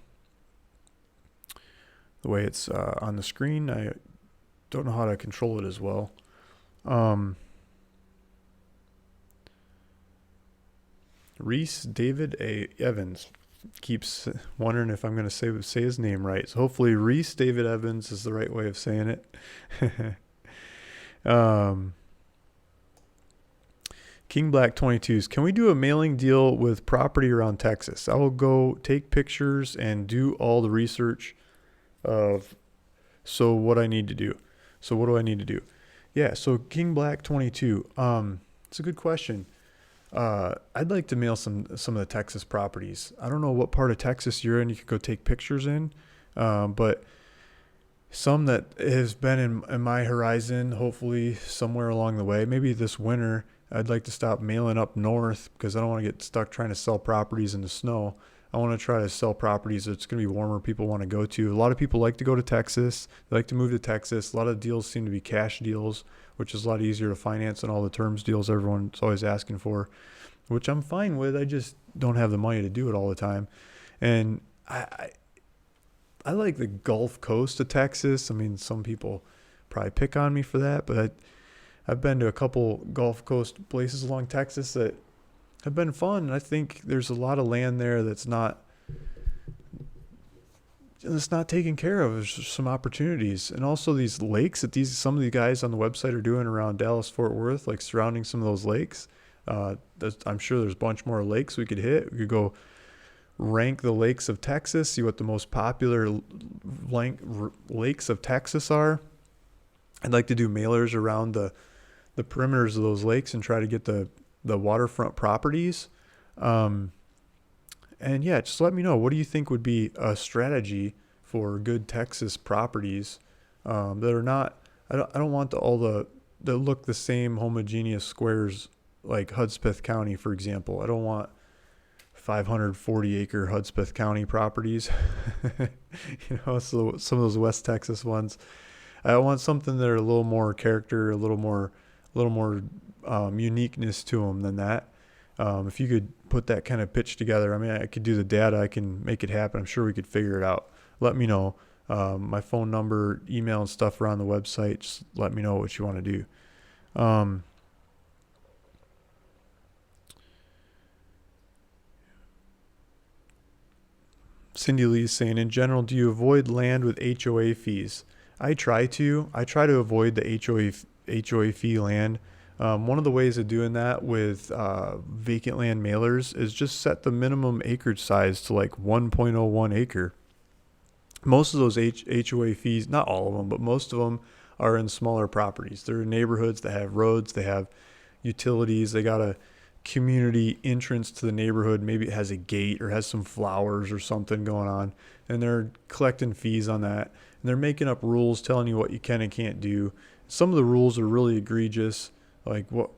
the way it's on the screen. I don't know how to control it as well. Reese David A. Evans keeps wondering if I'm going to say his name right. So hopefully Reese David Evans is the right way of saying it. King Black 22s. Can we do a mailing deal with property around Texas? I will go take pictures and do all the research of what I need to do. So what do I need to do? Yeah, so King Black 22. It's a good question. I'd like to mail some of the Texas properties. I don't know what part of Texas you're in. You could go take pictures in, but some that has been in my horizon, hopefully somewhere along the way, maybe this winter, I'd like to stop mailing up north because I don't want to get stuck trying to sell properties in the snow. I want to try to sell properties that's going to be warmer, people want to go to. A lot of people like to go to Texas. They like to move to Texas. A lot of deals seem to be cash deals, which is a lot easier to finance than all the terms deals everyone's always asking for, which I'm fine with. I just don't have the money to do it all the time. And I like the Gulf Coast of Texas. I mean, some people probably pick on me for that, but I've been to a couple Gulf Coast places along Texas that have been fun. I think there's a lot of land there that's not taken care of. There's some opportunities. And also these lakes that some of the guys on the website are doing around Dallas, Fort Worth, like surrounding some of those lakes. I'm sure there's a bunch more lakes we could hit. We could go rank the lakes of Texas, see what the most popular lakes of Texas are. I'd like to do mailers around the perimeters of those lakes and try to get the waterfront properties. And yeah, just let me know. What do you think would be a strategy for good Texas properties that are not? I don't want that look the same homogeneous squares like Hudspeth County, for example. I don't want 540 acre Hudspeth County properties. So some of those West Texas ones. I want something that are a little more character, a little more uniqueness to them than that. If you could put that kind of pitch together, I mean, I could do the data. I can make it happen. I'm sure we could figure it out. Let me know. My phone number, email, and stuff are on the website. Just let me know what you want to do. Cindy Lee's saying, in general, do you avoid land with HOA fees? I try to avoid the HOA fee land. One of the ways of doing that with vacant land mailers is just set the minimum acreage size to like 1.01 acre. Most of those HOA fees, not all of them, but most of them are in smaller properties. They're in neighborhoods that have roads, they have utilities, they got a community entrance to the neighborhood. Maybe it has a gate or has some flowers or something going on, and they're collecting fees on that. And they're making up rules telling you what you can and can't do. Some of the rules are really egregious, like what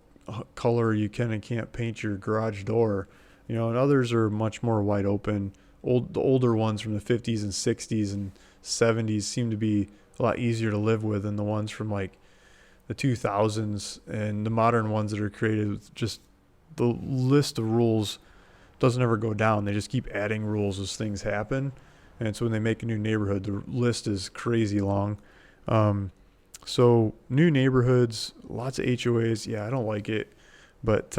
color you can and can't paint your garage door, and others are much more wide open, The older ones from the 50s and 60s and 70s seem to be a lot easier to live with than the ones from like the 2000s, and the modern ones that are created with just the list of rules doesn't ever go down. They just keep adding rules as things happen. And so when they make a new neighborhood, the list is crazy long. So new neighborhoods, lots of HOAs. Yeah, I don't like it. But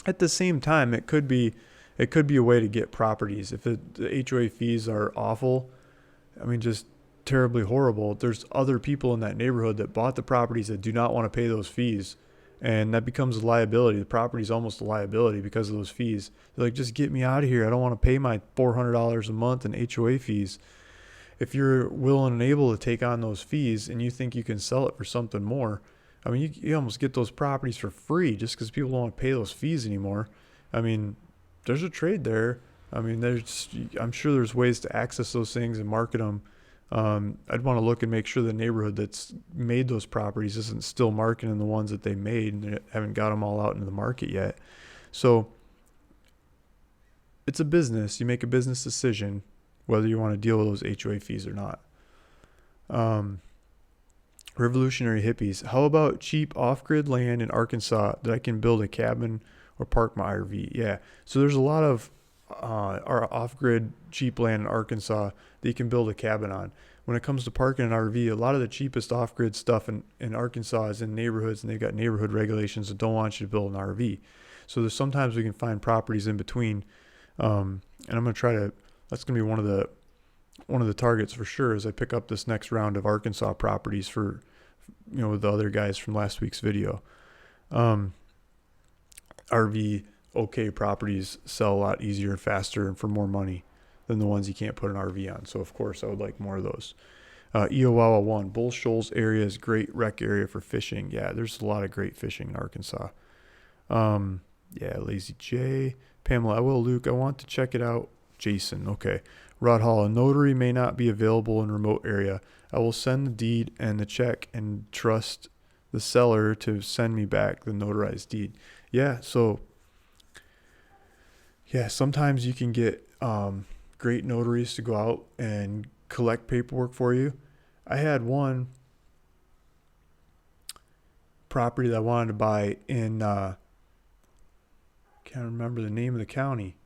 at the same time, it could be a way to get properties. If the HOA fees are awful, I mean, just terribly horrible, there's other people in that neighborhood that bought the properties that do not want to pay those fees. And that becomes a liability. The property is almost a liability because of those fees. They're like, just get me out of here. I don't want to pay my $400 a month in HOA fees. If you're willing and able to take on those fees and you think you can sell it for something more, I mean, you almost get those properties for free just because people don't want to pay those fees anymore. I mean, there's a trade there. I mean, I'm sure there's ways to access those things and market them. I'd want to look and make sure the neighborhood that's made those properties isn't still marketing the ones that they made and they haven't got them all out into the market yet. So it's a business. You make a business decision whether you want to deal with those HOA fees or not. Revolutionary hippies. How about cheap off-grid land in Arkansas that I can build a cabin or park my RV? Yeah. So there's a lot of our off-grid cheap land in Arkansas that you can build a cabin on. When it comes to parking an RV, a lot of the cheapest off-grid stuff in Arkansas is in neighborhoods, and they've got neighborhood regulations that don't want you to build an RV. So there's sometimes we can find properties in between, and I'm going to try to. That's going to be one of the targets for sure as I pick up this next round of Arkansas properties for, with the other guys from last week's video. RV okay properties sell a lot easier and faster and for more money than the ones you can't put an RV on. So of course I would like more of those. Iowawa 1, Bull Shoals area is great rec area for fishing. Yeah, there's a lot of great fishing in Arkansas. Yeah, Lazy J, Pamela, I will, Luke, I want to check it out. Jason, okay. Rod Hall, a notary may not be available in remote area. I will send the deed and the check and trust the seller to send me back the notarized deed. Yeah, so yeah, sometimes you can get great notaries to go out and collect paperwork for you. I had one property that I wanted to buy in, can't remember the name of the county.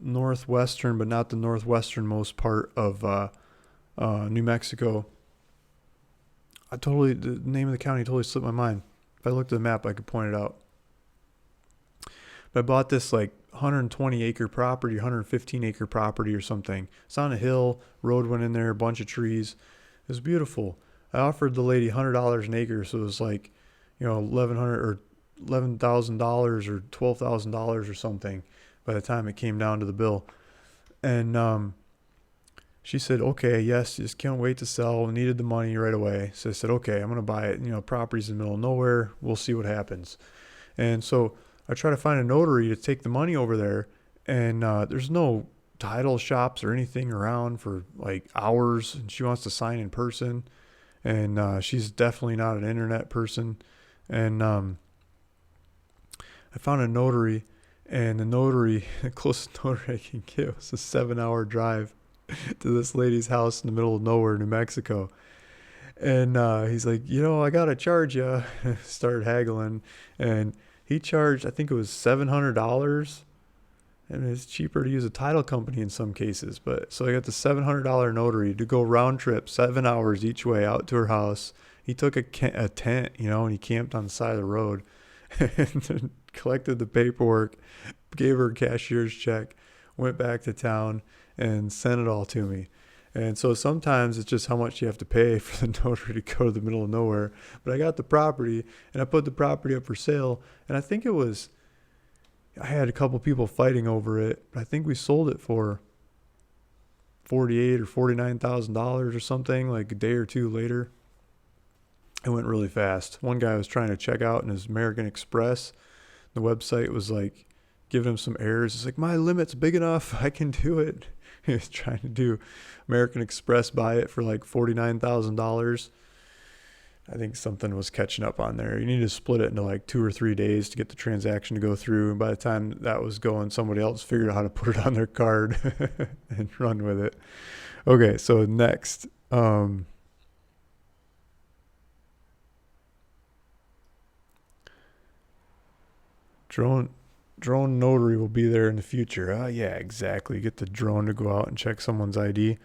Northwestern, but not the northwesternmost part of New Mexico. The name of the county totally slipped my mind. If I looked at the map, I could point it out. But I bought this like 120 acre property, 115 acre property or something. It's on a hill, road went in there, a bunch of trees. It was beautiful. I offered the lady $100 an acre, so it was like, $1,100 or $11,000 or $12,000 or something by the time it came down to the bill. And she said, okay, yes, just can't wait to sell. Needed the money right away. So I said, okay, I'm going to buy it. Property's in the middle of nowhere. We'll see what happens. And so I try to find a notary to take the money over there. And there's no title shops or anything around for like hours. And she wants to sign in person. And she's definitely not an internet person. And I found a notary. And the closest notary I can get was a 7-hour drive to this lady's house in the middle of nowhere, New Mexico. And he's like, I got to charge you. Started haggling. And he charged, I think it was $700. And it's cheaper to use a title company in some cases. But so I got the $700 notary to go round trip 7 hours each way out to her house. He took a tent, and he camped on the side of the road. And collected the paperwork, gave her a cashier's check, went back to town, and sent it all to me. And so sometimes it's just how much you have to pay for the notary to go to the middle of nowhere. But I got the property, and I put the property up for sale, and I think I had a couple people fighting over it, but I think we sold it for $48,000 or $49,000 or something, like a day or two later. It went really fast. One guy was trying to check out in his American Express. The website was like giving him some errors. It's like, my limit's big enough. I can do it. He was trying to do American Express, buy it for like $49,000. I think something was catching up on there. You need to split it into like 2 or 3 days to get the transaction to go through. And by the time that was going, somebody else figured out how to put it on their card and run with it. Okay, so next. Drone notary will be there in the future. Yeah, exactly. Get the drone to go out and check someone's ID.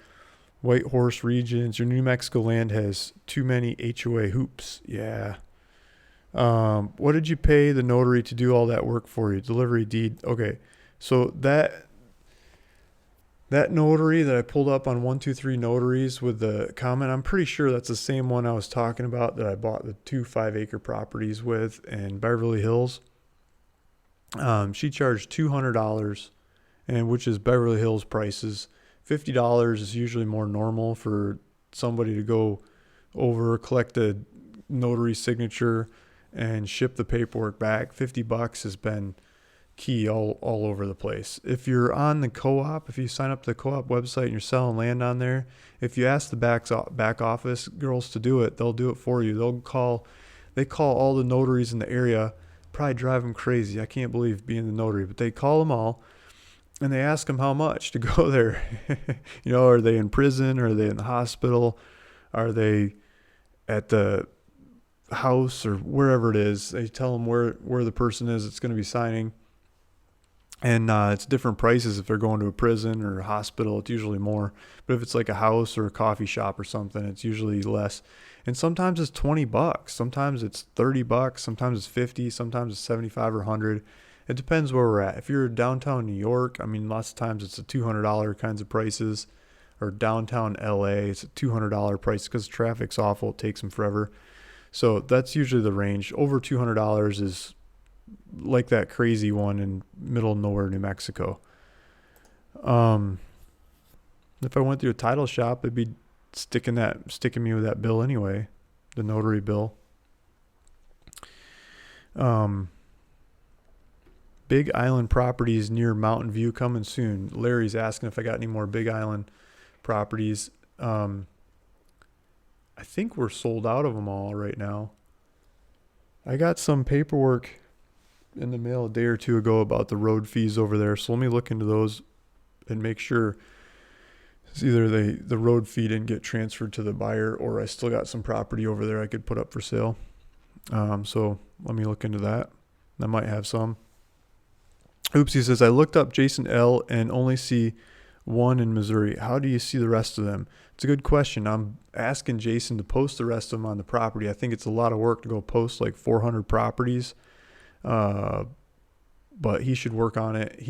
White Horse Regions. Your New Mexico land has too many HOA hoops. Yeah. What did you pay the notary to do all that work for you? Delivery deed. Okay. So that notary that I pulled up on 123 Notaries with the comment, I'm pretty sure that's the same one I was talking about that I bought the 2 5-acre properties with in Beverly Hills. She charged $200, and which is Beverly Hills prices. $50 is usually more normal for somebody to go over, collect a notary signature, and ship the paperwork back. $50 has been key all over the place. If you're on the co-op, if you sign up to the co-op website and you're selling land on there, if you ask the back office girls to do it, they'll do it for you. They call all the notaries in the area. Probably drive them crazy. I can't believe being the notary, but they call them all and they ask them how much to go there. Are they in prison? Are they in the hospital? Are they at the house or wherever it is? They tell them where the person is that's going to be signing. And it's different prices. If they're going to a prison or a hospital, it's usually more. But if it's like a house or a coffee shop or something, it's usually less. And sometimes it's $20. Sometimes it's $30. Sometimes it's 50. Sometimes it's 75 or 100. It depends where we're at. If you're downtown New York, lots of times it's a $200 kinds of prices. Or downtown LA, it's a $200 price because traffic's awful. It takes them forever. So that's usually the range. Over $200 is like that crazy one in middle of nowhere, New Mexico. If I went through a title shop, it'd be sticking me with that bill anyway, the notary bill. Big Island properties near Mountain View coming soon. Larry's asking if I got any more Big Island properties. I think we're sold out of them all right now. I got some paperwork in the mail a day or two ago about the road fees over there. So let me look into those and make sure it's either the road fee didn't get transferred to the buyer or I still got some property over there I could put up for sale. So let me look into that. I might have some. Oopsie says, I looked up Jason L. and only see one in Missouri. How do you see the rest of them? It's a good question. I'm asking Jason to post the rest of them on the property. I think it's a lot of work to go post like 400 properties. But he should work on it.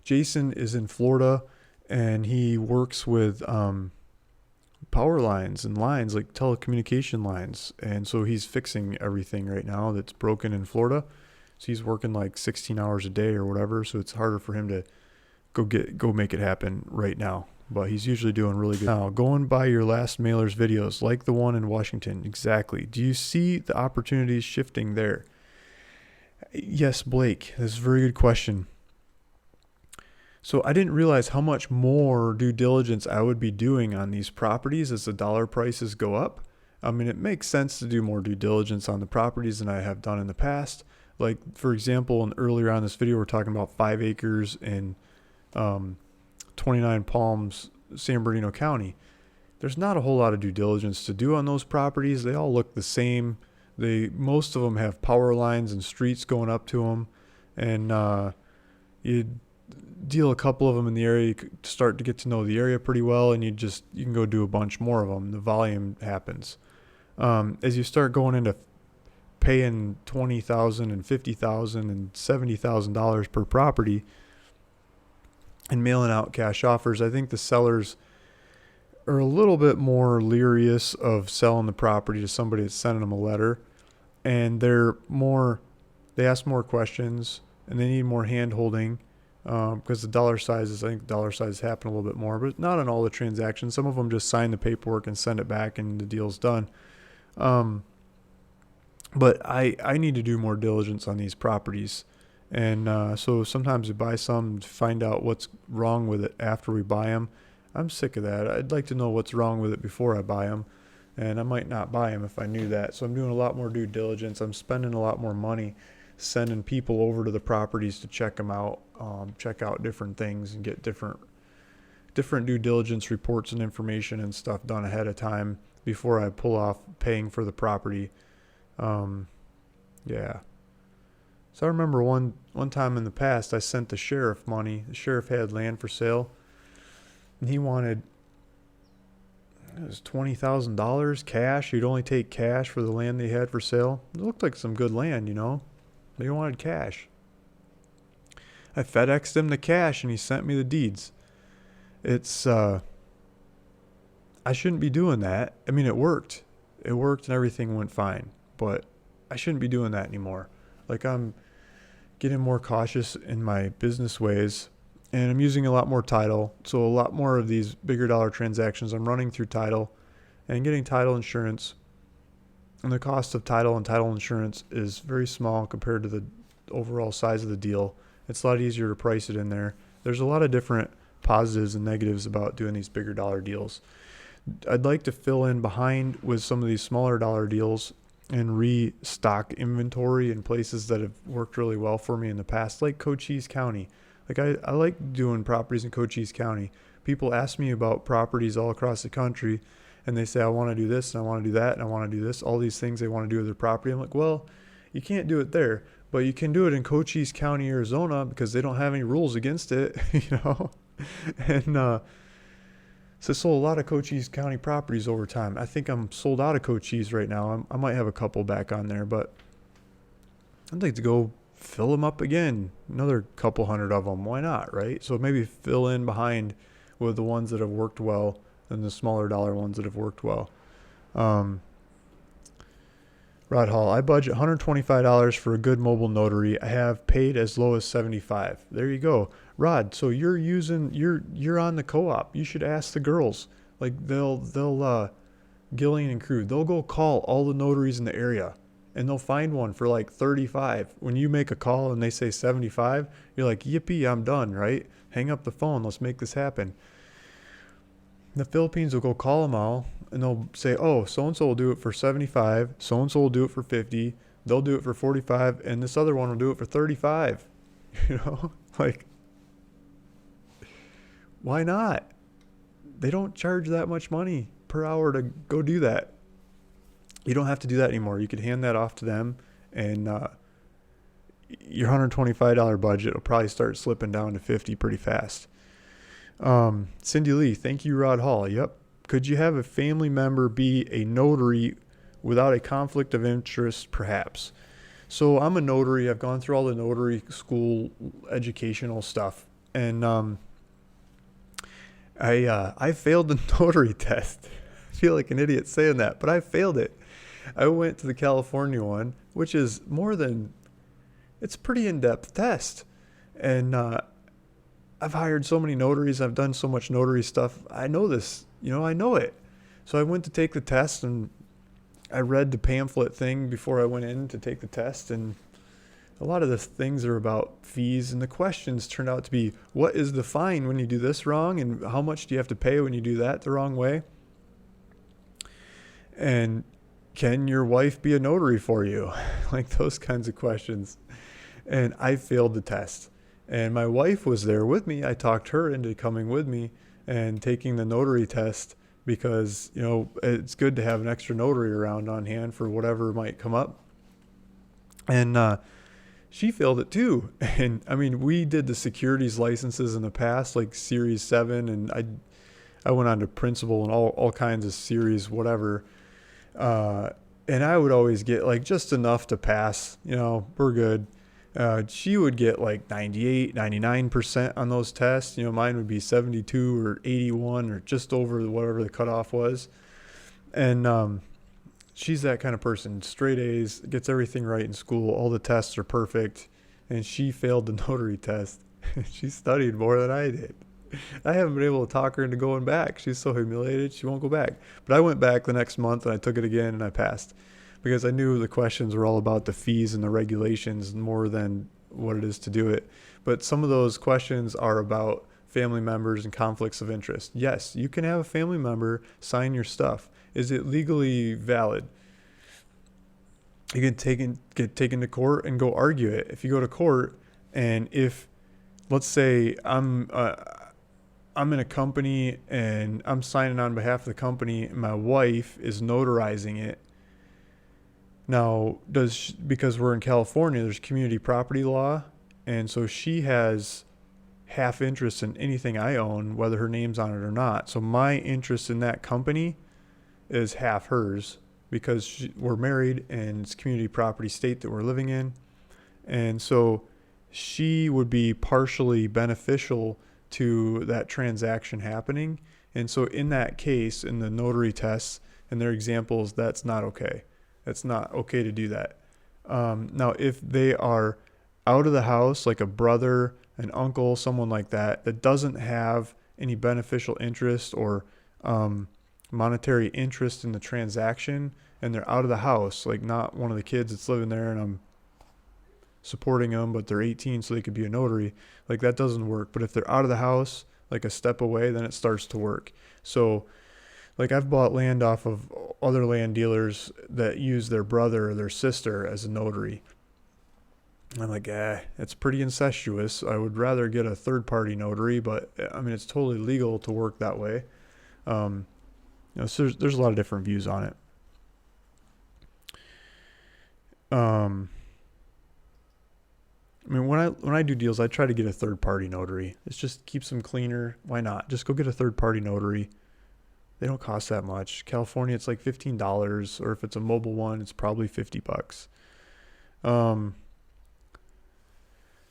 Jason is in Florida and he works with power lines and lines like telecommunication lines. And so he's fixing everything right now that's broken in Florida. So he's working like 16 hours a day or whatever. So it's harder for him to go make it happen right now. But he's usually doing really good. Now, going by your last mailer's videos, like the one in Washington, exactly. Do you see the opportunities shifting there? Yes, Blake, that's a very good question. So I didn't realize how much more due diligence I would be doing on these properties as the dollar prices go up. It makes sense to do more due diligence on the properties than I have done in the past. Like, for example, earlier on this video, we're talking about 5 acres in 29 Palms, San Bernardino County. There's not a whole lot of due diligence to do on those properties. They all look the same. Most of them have power lines and streets going up to them, and you deal a couple of them in the area. You start to get to know the area pretty well, and you can go do a bunch more of them. The volume happens. As you start going into paying $20,000 and $50,000 and $70,000 per property and mailing out cash offers, I think the sellers are a little bit more leery of selling the property to somebody that's sending them a letter, and they ask more questions and they need more hand holding because the dollar sizes, I think dollar sizes happen a little bit more, but not on all the transactions. Some of them just sign the paperwork and send it back and the deal's done. But I need to do more diligence on these properties. And so sometimes we buy some to find out what's wrong with it after we buy them. I'm sick of that. I'd like to know what's wrong with it before I buy them. and I might not buy them if I knew that. So I'm doing a lot more due diligence. I'm spending a lot more money sending people over to the properties to check them out, check out different things and get different due diligence reports and information and stuff done ahead of time before I pull off paying for the property. Yeah. So I remember one time in the past I sent the sheriff money. The sheriff had land for sale, and he wanted, it was $20,000 cash. He'd only take cash for the land they had for sale. It looked like some good land, They wanted cash. I FedExed him the cash and he sent me the deeds. It's I shouldn't be doing that. I mean, it worked. It worked and everything went fine, but I shouldn't be doing that anymore. Like, I'm getting more cautious in my business ways, and I'm using a lot more title. So a lot more of these bigger dollar transactions I'm running through title and getting title insurance. And the cost of title and title insurance is very small compared to the overall size of the deal. It's a lot easier to price it in there. There's a lot of different positives and negatives about doing these bigger dollar deals. I'd like to fill in behind with some of these smaller dollar deals and restock inventory in places that have worked really well for me in the past, like Cochise County. Like, I like doing properties in Cochise County. People ask me about properties all across the country, and they say, I want to do this, and I want to do that, and I want to do this, all these things they want to do with their property. I'm like, well, you can't do it there, but you can do it in Cochise County, Arizona, because they don't have any rules against it, And so I sold a lot of Cochise County properties over time. I think I'm sold out of Cochise right now. I might have a couple back on there, but I'd like to go fill them up again. Another couple hundred of them. Why not, right? So maybe fill in behind with the ones that have worked well and the smaller dollar ones that have worked well. Rod Hall, I budget $125 for a good mobile notary. I have paid as low as $75. There you go. Rod, so you're on the co-op. You should ask the girls. Like, they'll Gillian and crew, they'll go call all the notaries in the area and they'll find one for like 35. When you make a call and they say 75, you're like, yippee, I'm done, right? Hang up the phone. Let's make this happen. The Philippines will go call them all, and they'll say, oh, so-and-so will do it for 75, so-and-so will do it for 50, they'll do it for 45, and this other one will do it for 35. Like, why not? They don't charge that much money per hour to go do that. You don't have to do that anymore. You could hand that off to them, and your $125 budget will probably start slipping down to 50 pretty fast. Cindy Lee, thank you, Rod Hall. Yep. Could you have a family member be a notary without a conflict of interest, perhaps? So I'm a notary. I've gone through all the notary school educational stuff, and I failed the notary test. I feel like an idiot saying that, but I failed it. I went to the California one, which is it's a pretty in-depth test, and I've hired so many notaries. I've done so much notary stuff. I know this, I know it. So I went to take the test, and I read the pamphlet thing before I went in to take the test. And a lot of the things are about fees, and the questions turned out to be, what is the fine when you do this wrong? And how much do you have to pay when you do that the wrong way? And can your wife be a notary for you? Like, those kinds of questions. And I failed the test. And my wife was there with me. I talked her into coming with me and taking the notary test because, it's good to have an extra notary around on hand for whatever might come up. And she failed it too. And I mean, we did the securities licenses in the past, like Series 7, and I went on to principal and all kinds of series, whatever. And I would always get like just enough to pass, we're good. She would get like 98, 99% on those tests. Mine would be 72 or 81 or just over whatever the cutoff was. And she's that kind of person, straight A's, gets everything right in school. All the tests are perfect. And she failed the notary test. She studied more than I did. I haven't been able to talk her into going back. She's so humiliated, she won't go back. But I went back the next month and I took it again and I passed. Because I knew the questions were all about the fees and the regulations more than what it is to do it. But some of those questions are about family members and conflicts of interest. Yes, you can have a family member sign your stuff. Is it legally valid? You can get taken to court and go argue it. If you go to court, and if, let's say I'm in a company and I'm signing on behalf of the company and my wife is notarizing it. Now, because we're in California, there's community property law, and so she has half interest in anything I own, whether her name's on it or not. So my interest in that company is half hers because we're married and it's community property state that we're living in. And so she would be partially beneficial to that transaction happening. And so in that case, in the notary tests and their examples, that's not okay. That's not okay to do that. Now, if they are out of the house, like a brother, an uncle, someone like that, that doesn't have any beneficial interest or monetary interest in the transaction, and they're out of the house, like not one of the kids that's living there and I'm supporting them, but they're 18 so they could be a notary, like that doesn't work. But if they're out of the house, like a step away, then it starts to work. So like I've bought land off of other land dealers that use their brother or their sister as a notary. I'm like, it's pretty incestuous. I would rather get a third-party notary, but I mean, it's totally legal to work that way. So there's a lot of different views on it. I mean, when I do deals, I try to get a third-party notary. It just keeps them cleaner. Why not? Just go get a third-party notary. They don't cost that much. California, it's like $15, or if it's a mobile one, it's probably $50.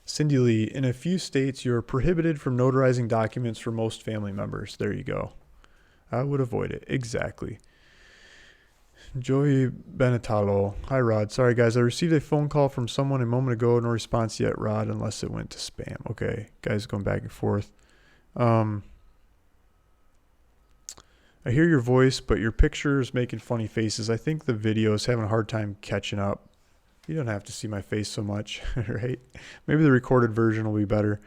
Cindy Lee, in a few states, you're prohibited from notarizing documents for most family members. There you go. I would avoid it. Exactly. Joey Benetalo. Hi, Rod. Sorry, guys. I received a phone call from someone a moment ago. No response yet, Rod, unless it went to spam. Okay. Guys going back and forth. I hear your voice, but your picture is making funny faces. I think the video is having a hard time catching up. You don't have to see my face so much, right? Maybe the recorded version will be better.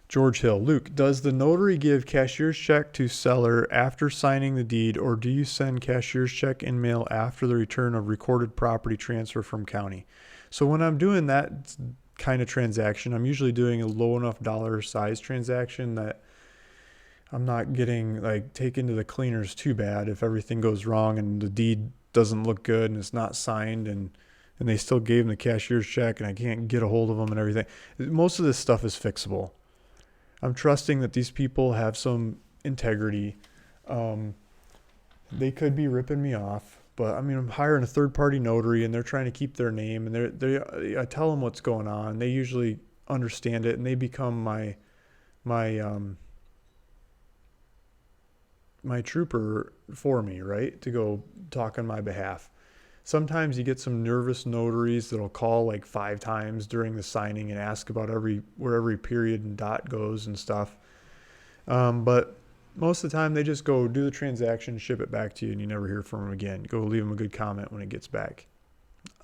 George Hill. Luke, does the notary give cashier's check to seller after signing the deed, or do you send cashier's check in mail after the return of recorded property transfer from county? So when I'm doing that kind of transaction, I'm usually doing a low enough dollar size transaction that I'm not getting like taken to the cleaners too bad if everything goes wrong and the deed doesn't look good and it's not signed and they still gave them the cashier's check and I can't get a hold of them and everything. Most of this stuff is fixable. I'm trusting that these people have some integrity. They could be ripping me off, but I mean, I'm hiring a third-party notary and they're trying to keep their name, and I tell them what's going on. They usually understand it and they become my trooper for me, right? To go talk on my behalf. Sometimes you get some nervous notaries that'll call like 5 times during the signing and ask about where every period and dot goes and stuff. But most of the time they just go do the transaction, ship it back to you, and you never hear from them again. Go leave them a good comment when it gets back.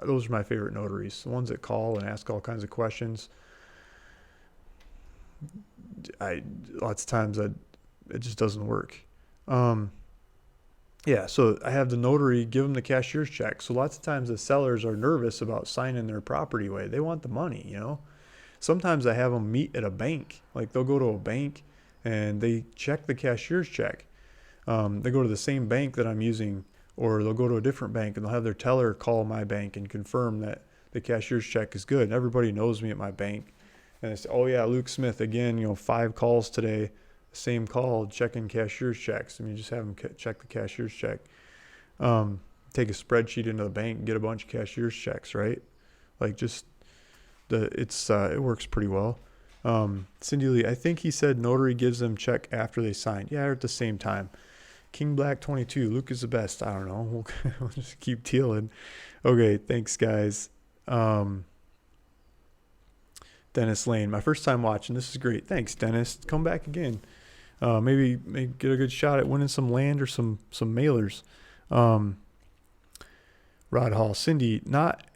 Those are my favorite notaries. The ones that call and ask all kinds of questions. Lots of times it just doesn't work. Yeah, so I have the notary give them the cashier's check. So lots of times the sellers are nervous about signing their property away. They want the money, you know. Sometimes I have them meet at a bank. Like they'll go to a bank and they check the cashier's check. They go to the same bank that I'm using, or they'll go to a different bank and they'll have their teller call my bank and confirm that the cashier's check is good. And everybody knows me at my bank. And they say, oh yeah, Luke Smith, again, 5 calls today. Same call, checking cashier's checks. I mean, just have them check the cashier's check. Take a spreadsheet into the bank, get a bunch of cashier's checks, right? Like it works pretty well. Cindy Lee, I think he said notary gives them check after they sign. Yeah, or at the same time. King Black 22, Luke is the best. I don't know. We'll just keep dealing. Okay, thanks guys. Dennis Lane, my first time watching. This is great. Thanks, Dennis. Come back again. Maybe get a good shot at winning some land or some mailers. Rod Hall, Cindy, not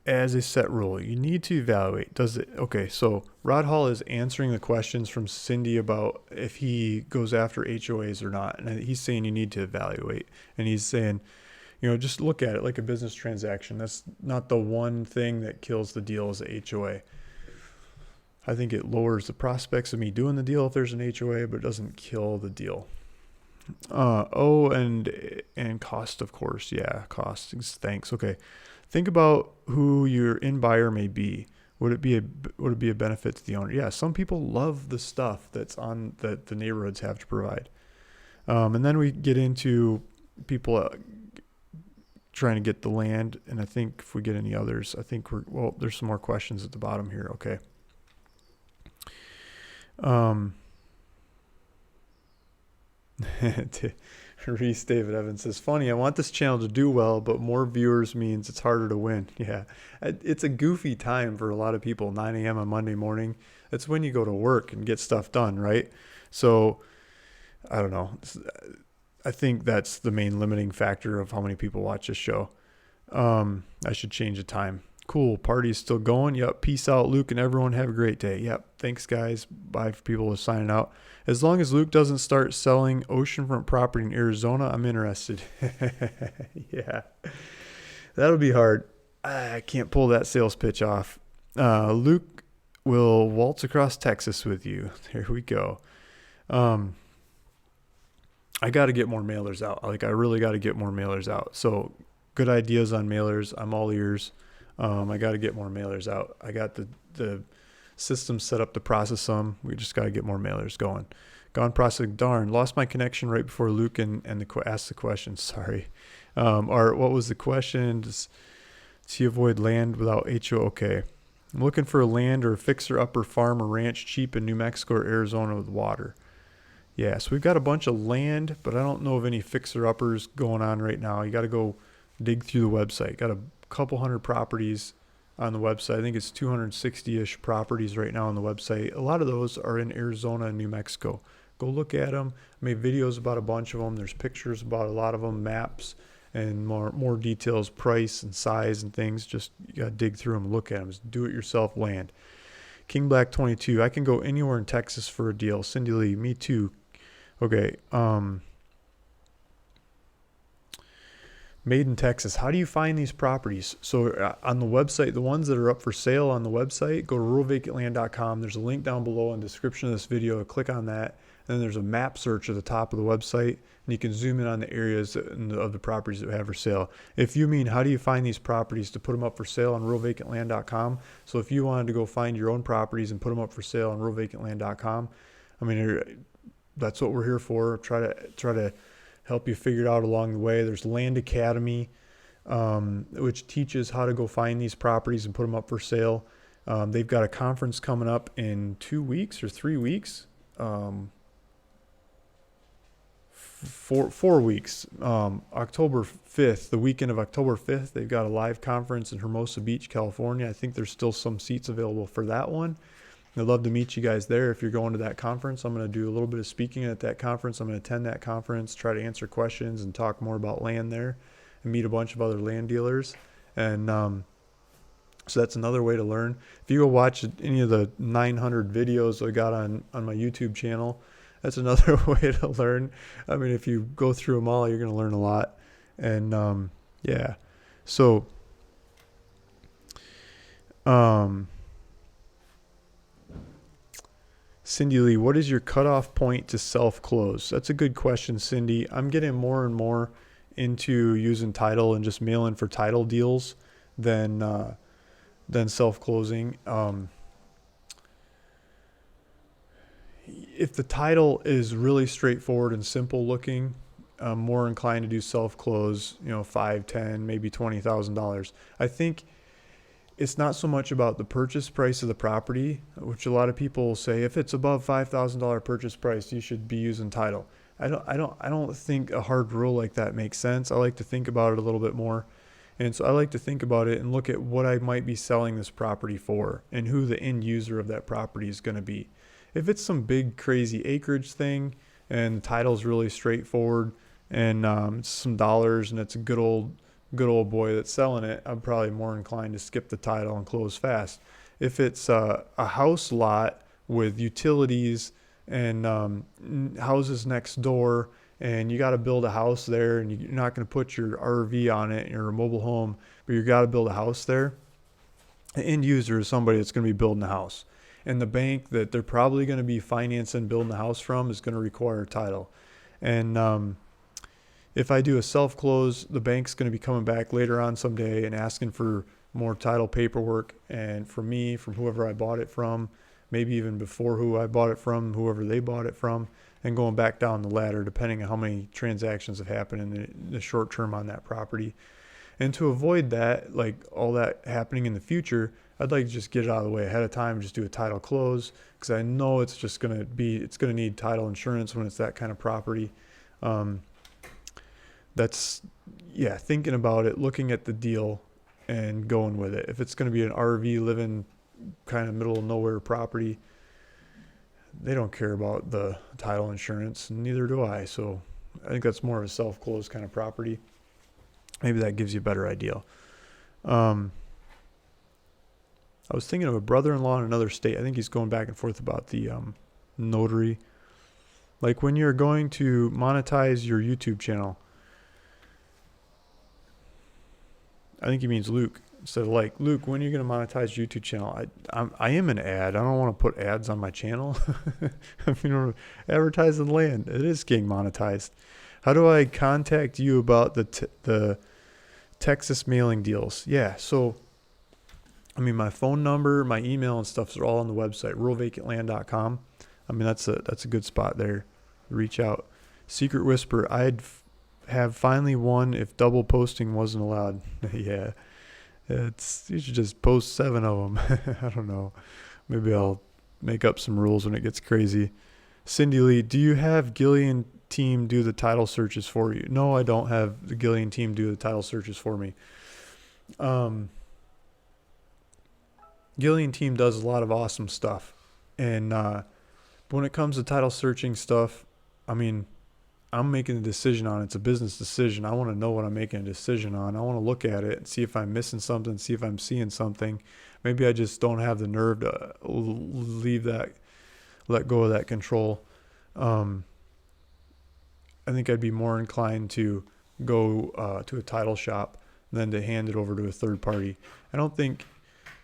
as a set rule. You need to evaluate. Okay, so Rod Hall is answering the questions from Cindy about if he goes after HOAs or not. And he's saying you need to evaluate. And he's saying, just look at it like a business transaction. That's not the one thing that kills the deal is the HOA. I think it lowers the prospects of me doing the deal if there's an HOA, but it doesn't kill the deal. And cost, of course. Yeah, cost. Thanks. Okay. Think about who your in buyer may be. Would it be a benefit to the owner? Yeah, some people love the stuff that the neighborhoods have to provide. And then we get into people trying to get the land. And I think if we get any others, I think there's some more questions at the bottom here. Okay. Reese David Evans says, funny, I want this channel to do well, but more viewers means it's harder to win. Yeah, it's a goofy time for a lot of people, 9 a.m. on Monday morning. That's when you go to work and get stuff done, right? So, I don't know. I think that's the main limiting factor of how many people watch this show. I should change the time. Cool. Party's still going. Yep. Peace out, Luke, and everyone have a great day. Yep. Thanks, guys. Bye for people who are signing out. As long as Luke doesn't start selling oceanfront property in Arizona, I'm interested. Yeah. That'll be hard. I can't pull that sales pitch off. Luke will waltz across Texas with you. There we go. I got to get more mailers out. I really got to get more mailers out. So good ideas on mailers. I'm all ears. I got to get more mailers out. I got the system set up to process them. We just got to get more mailers going. Gone processing. Darn, lost my connection right before Luke asked the question. Sorry. Or what was the question? Does he avoid land without HO? Okay. I'm looking for a land or a fixer-upper farm or ranch cheap in New Mexico or Arizona with water. Yeah, so we've got a bunch of land, but I don't know of any fixer-uppers going on right now. You got to go dig through the website. Got a couple hundred properties on the website. I think it's 260-ish properties right now on the website. A lot of those are in Arizona and New Mexico. Go look at them. I made videos about a bunch of them. There's pictures about a lot of them, maps, and more details, price and size and things. Just you got to dig through them and look at them. It's do-it-yourself land. King Black 22. I can go anywhere in Texas for a deal. Cindy Lee. Me too. Okay. Made in Texas. How do you find these properties? So on the website, the ones that are up for sale on the website, go to ruralvacantland.com. There's a link down below in the description of this video. Click on that. And then there's a map search at the top of the website. And you can zoom in on the areas of the properties that we have for sale. If you mean, how do you find these properties to put them up for sale on ruralvacantland.com? So if you wanted to go find your own properties and put them up for sale on ruralvacantland.com, I mean, that's what we're here for. Try to help you figure it out along the way. There's Land Academy, which teaches how to go find these properties and put them up for sale. They've got a conference coming up in 2 weeks or 3 weeks. 4 weeks. October 5th, the weekend of October 5th, they've got a live conference in Hermosa Beach, California. I think there's still some seats available for that one. I'd love to meet you guys there if you're going to that conference. I'm going to do a little bit of speaking at that conference. I'm going to attend that conference, try to answer questions and talk more about land there and meet a bunch of other land dealers. And so that's another way to learn. If you go watch any of the 900 videos I got on my YouTube channel, that's another way to learn. I mean, if you go through them all, you're going to learn a lot. And yeah. So Cindy Lee, what is your cutoff point to self-close? That's a good question, Cindy. I'm getting more and more into using title and just mailing for title deals than self-closing. If the title is really straightforward and simple looking, I'm more inclined to do self-close, $5,000, $10,000, maybe $20,000. I think it's not so much about the purchase price of the property, which a lot of people say, if it's above $5,000 purchase price, you should be using title. I don't think a hard rule like that makes sense. I like to think about it a little bit more. And so I like to think about it and look at what I might be selling this property for and who the end user of that property is going to be. If it's some big crazy acreage thing and the title's really straightforward and it's some dollars and it's a good old good old boy that's selling it, I'm probably more inclined to skip the title and close fast. If it's a house lot with utilities and houses next door, and you got to build a house there, and you're not going to put your RV on it or a mobile home, but you got to build a house there, the end user is somebody that's going to be building a house. And the bank that they're probably going to be financing building the house from is going to require title. And if I do a self-close, the bank's going to be coming back later on someday and asking for more title paperwork. And from me, from whoever I bought it from, maybe even before who I bought it from, whoever they bought it from, and going back down the ladder, depending on how many transactions have happened in the short term on that property. And to avoid that, like all that happening in the future, I'd like to just get it out of the way ahead of time and just do a title close, because I know it's going to need title insurance when it's that kind of property. That's, yeah, thinking about it, looking at the deal and going with it. If it's going to be an RV living kind of middle of nowhere property, they don't care about the title insurance, and neither do I. So I think that's more of a self-close kind of property. Maybe that gives you a better idea. I was thinking of a brother-in-law in another state. I think he's going back and forth about the notary. Like when you're going to monetize your YouTube channel, I think he means Luke. So like, Luke, when are you going to monetize your YouTube channel? I am an ad. I don't want to put ads on my channel. I mean, advertising land. It is getting monetized. How do I contact you about the Texas mailing deals? Yeah, so, I mean, my phone number, my email and stuff are all on the website, ruralvacantland.com. I mean, that's a good spot there. Reach out. Secret Whisper, I'd have finally won if double posting wasn't allowed. Yeah, you should just post 7 of them. I don't know. Maybe I'll make up some rules when it gets crazy. Cindy Lee, do you have Gilian team do the title searches for you? No, I don't have the Gilian team do the title searches for me. Gilian team does a lot of awesome stuff. And when it comes to title searching stuff, I mean, I'm making a decision on it. It's a business decision. I want to know what I'm making a decision on. I want to look at it and see if I'm missing something, see if I'm seeing something. Maybe I just don't have the nerve to let go of that control. I think I'd be more inclined to go to a title shop than to hand it over to a third party. I don't think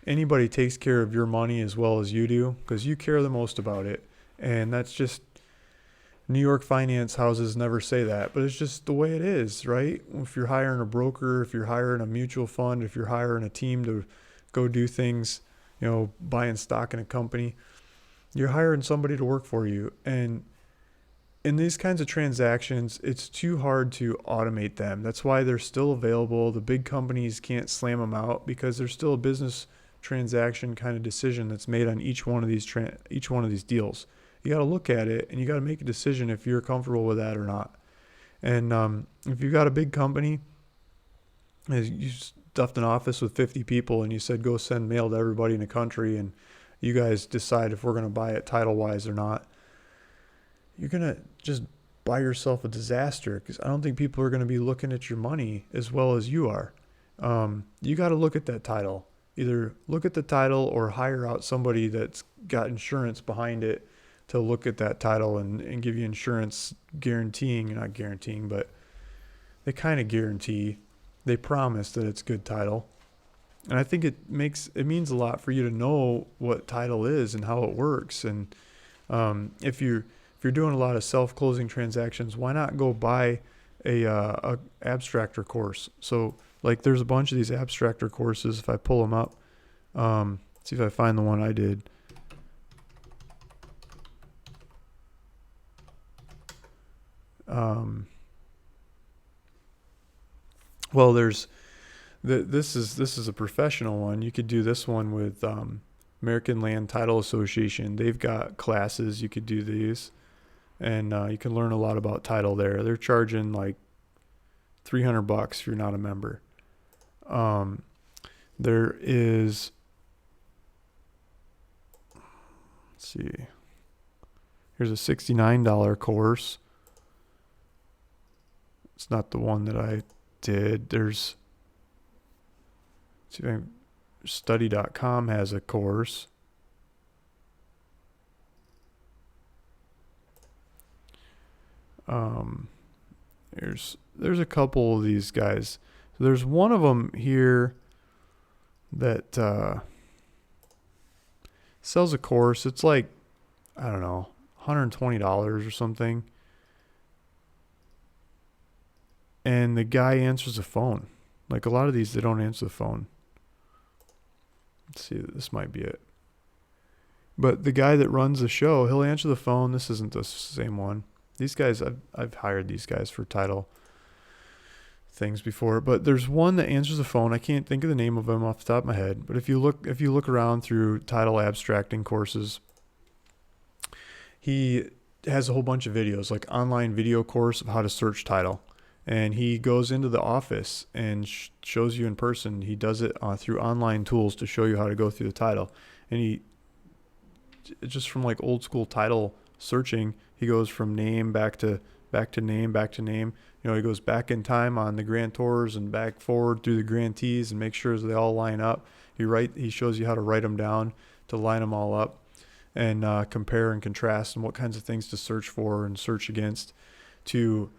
anybody takes care of your money as well as you do, because you care the most about it. And that's just, New York finance houses never say that, but it's just the way it is, right? If you're hiring a broker, if you're hiring a mutual fund, if you're hiring a team to go do things, buying stock in a company, you're hiring somebody to work for you. And in these kinds of transactions, it's too hard to automate them. That's why they're still available. The big companies can't slam them out, because there's still a business transaction kind of decision that's made on each one of these deals. You got to look at it and you got to make a decision if you're comfortable with that or not. And if you've got a big company, you stuffed an office with 50 people and you said go send mail to everybody in the country, and you guys decide if we're going to buy it title wise or not, you're going to just buy yourself a disaster, because I don't think people are going to be looking at your money as well as you are. You got to look at that title. Either look at the title or hire out somebody that's got insurance behind it to look at that title and give you insurance not guaranteeing, but they kind of guarantee. They promise that it's good title. And I think it means a lot for you to know what title is and how it works. And if you're doing a lot of self-closing transactions, why not go buy a abstractor course? So like there's a bunch of these abstractor courses. If I pull them up, see if I find the one I did. Well, this is a professional one. You could do this one with American Land Title Association. They've got classes. You could do these, and you can learn a lot about title there. They're charging like $300 if you're not a member. There is, let's see, here's a $69 course. It's not the one that I did. There's See if study.com has a course. There's a couple of these guys. So there's one of them here that sells a course. It's like, I don't know, $120 or something. And the guy answers the phone. Like a lot of these, they don't answer the phone. Let's see, this might be it. But the guy that runs the show, he'll answer the phone. This isn't the same one. These guys, I've hired these guys for title things before, but there's one that answers the phone. I can't think of the name of him off the top of my head, but if you look around through title abstracting courses, he has a whole bunch of videos, like online video course of how to search title. And he goes into the office and shows you in person. He does it through online tools to show you how to go through the title. And he, just from like old school title searching, he goes from name back to name, back to name. You know, he goes back in time on the grantors and back forward through the grantees and make sure they all line up. He shows you how to write them down, to line them all up, and compare and contrast and what kinds of things to search for and search against to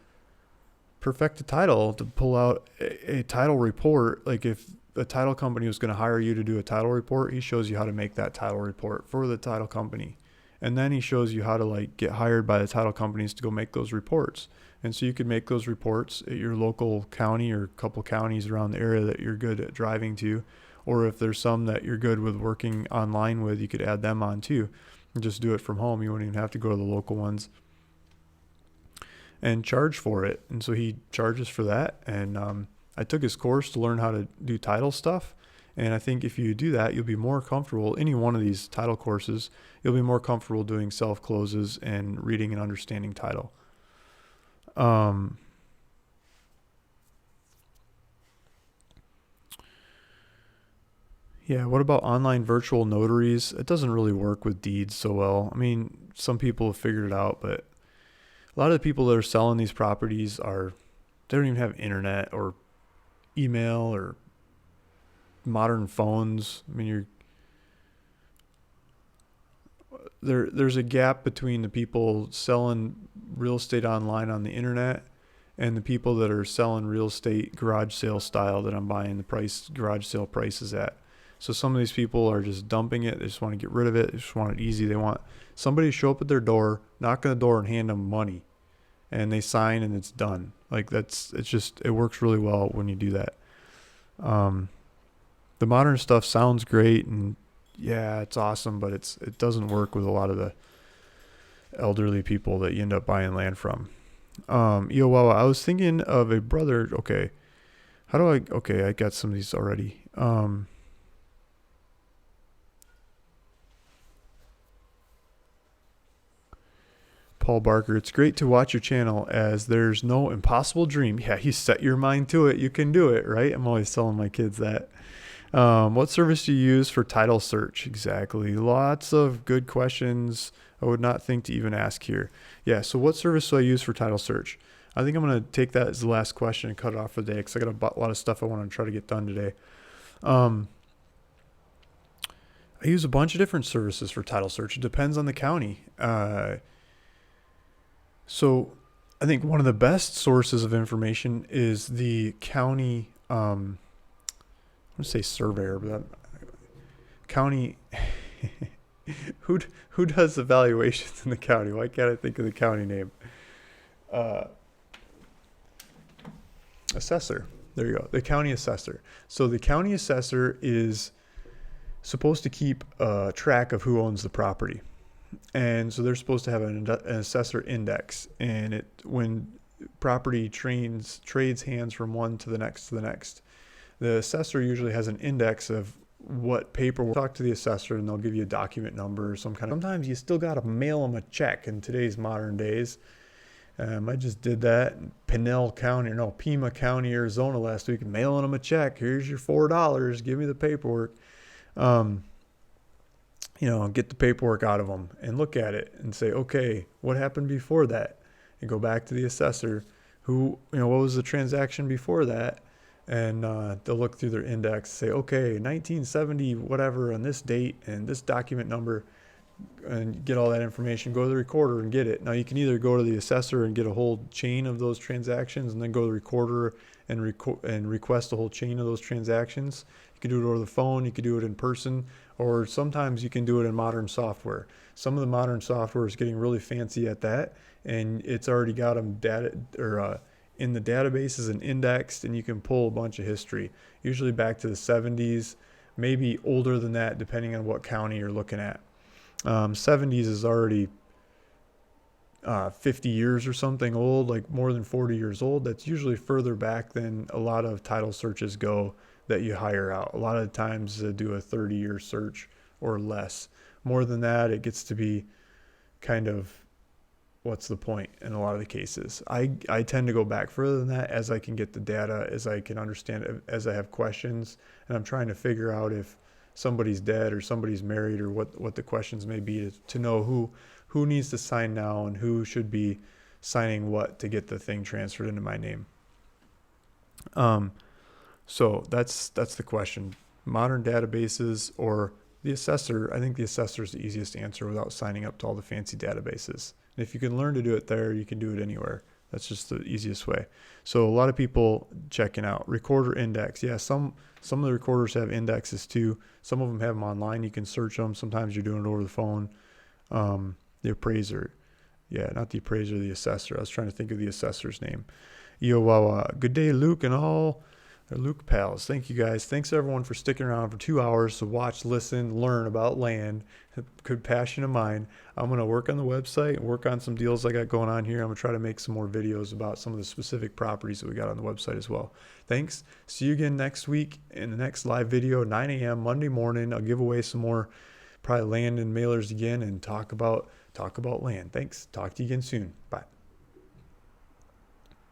perfect a title, to pull out a title report. Like if a title company was going to hire you to do a title report, he shows you how to make that title report for the title company. And then he shows you how to like get hired by the title companies to go make those reports. And so you could make those reports at your local county or a couple counties around the area that you're good at driving to. Or if there's some that you're good with working online with, you could add them on too and just do it from home. You wouldn't even have to go to the local ones and charge for it. And so he charges for that. And I took his course to learn how to do title stuff. And I think if you do that, you'll be more comfortable. Any one of these title courses, you'll be more comfortable doing self-closes and reading and understanding title. Yeah, what about online virtual notaries? It doesn't really work with deeds so well. I mean, some people have figured it out, but a lot of the people that are selling these properties they don't even have internet or email or modern phones. I mean, there's a gap between the people selling real estate online on the internet and the people that are selling real estate garage sale style that I'm buying the garage sale prices at. So some of these people are just dumping it. They just want to get rid of it. They just want it easy. They want somebody to show up at their door, knock on the door, and hand them money, and they sign and it's done. Like it works really well when you do that. The modern stuff sounds great and yeah, it's awesome, but it doesn't work with a lot of the elderly people that you end up buying land from. Wow, I was thinking of a brother. Okay. I got some of these already. Paul Barker, it's great to watch your channel as there's no impossible dream. Yeah, you set your mind to it, you can do it, right? I'm always telling my kids that. What service do you use for title search? Exactly. Lots of good questions I would not think to even ask here. Yeah, so what service do I use for title search? I think I'm going to take that as the last question and cut it off for the day because I got a lot of stuff I want to try to get done today. I use a bunch of different services for title search. It depends on the county. So I think one of the best sources of information is the county, I'm going to say surveyor, but county, who does the valuations in the county? Why can't I think of the county name? Assessor. There you go. The county assessor. So the county assessor is supposed to keep track of who owns the property. And so they're supposed to have an assessor index, and when property trades hands from one to the next, the assessor usually has an index of what paperwork. Talk to the assessor and they'll give you a document number or sometimes you still got to mail them a check in today's modern days. I just did that in Pima County, Arizona last week, mailing them a check. Here's your $4. Give me the paperwork. Get the paperwork out of them and look at it and say, okay, what happened before that? And go back to the assessor what was the transaction before that? and they'll look through their index, say, okay, 1970, whatever, on this date and this document number, and get all that information, go to the recorder and get it. Now you can either go to the assessor and get a whole chain of those transactions and then go to the recorder and request a whole chain of those transactions. You can do it over the phone, you can do it in person, or sometimes you can do it in modern software. Some of the modern software is getting really fancy at that, and it's already got them data or in the databases and indexed, and you can pull a bunch of history, usually back to the 70s, maybe older than that depending on what county you're looking at. 70s is already 50 years or something old, like more than 40 years old. That's usually further back than a lot of title searches go that you hire out. A lot of times they do a 30-year search or less. More than that, it gets to be kind of, what's the point in a lot of the cases. I tend to go back further than that as I can get the data, as I can understand it, as I have questions, and I'm trying to figure out if somebody's dead or somebody's married or what the questions may be, to know who needs to sign now and who should be signing what to get the thing transferred into my name. So that's the question. Modern databases or the assessor. I think the assessor is the easiest answer without signing up to all the fancy databases. And if you can learn to do it there, you can do it anywhere. That's just the easiest way. So a lot of people checking out recorder index. Yeah, some of the recorders have indexes too. Some of them have them online. You can search them. Sometimes you're doing it over the phone. The appraiser. Yeah, not the appraiser, the assessor. I was trying to think of the assessor's name. Good day, Luke and all. They're Luke pals. Thank you guys. Thanks everyone for sticking around for 2 hours to watch, listen, learn about land. Good passion of mine. I'm going to work on the website and work on some deals I got going on here. I'm going to try to make some more videos about some of the specific properties that we got on the website as well. Thanks. See you again next week in the next live video, 9 a.m. Monday morning. I'll give away some more probably land and mailers again and talk about land. Thanks. Talk to you again soon. Bye.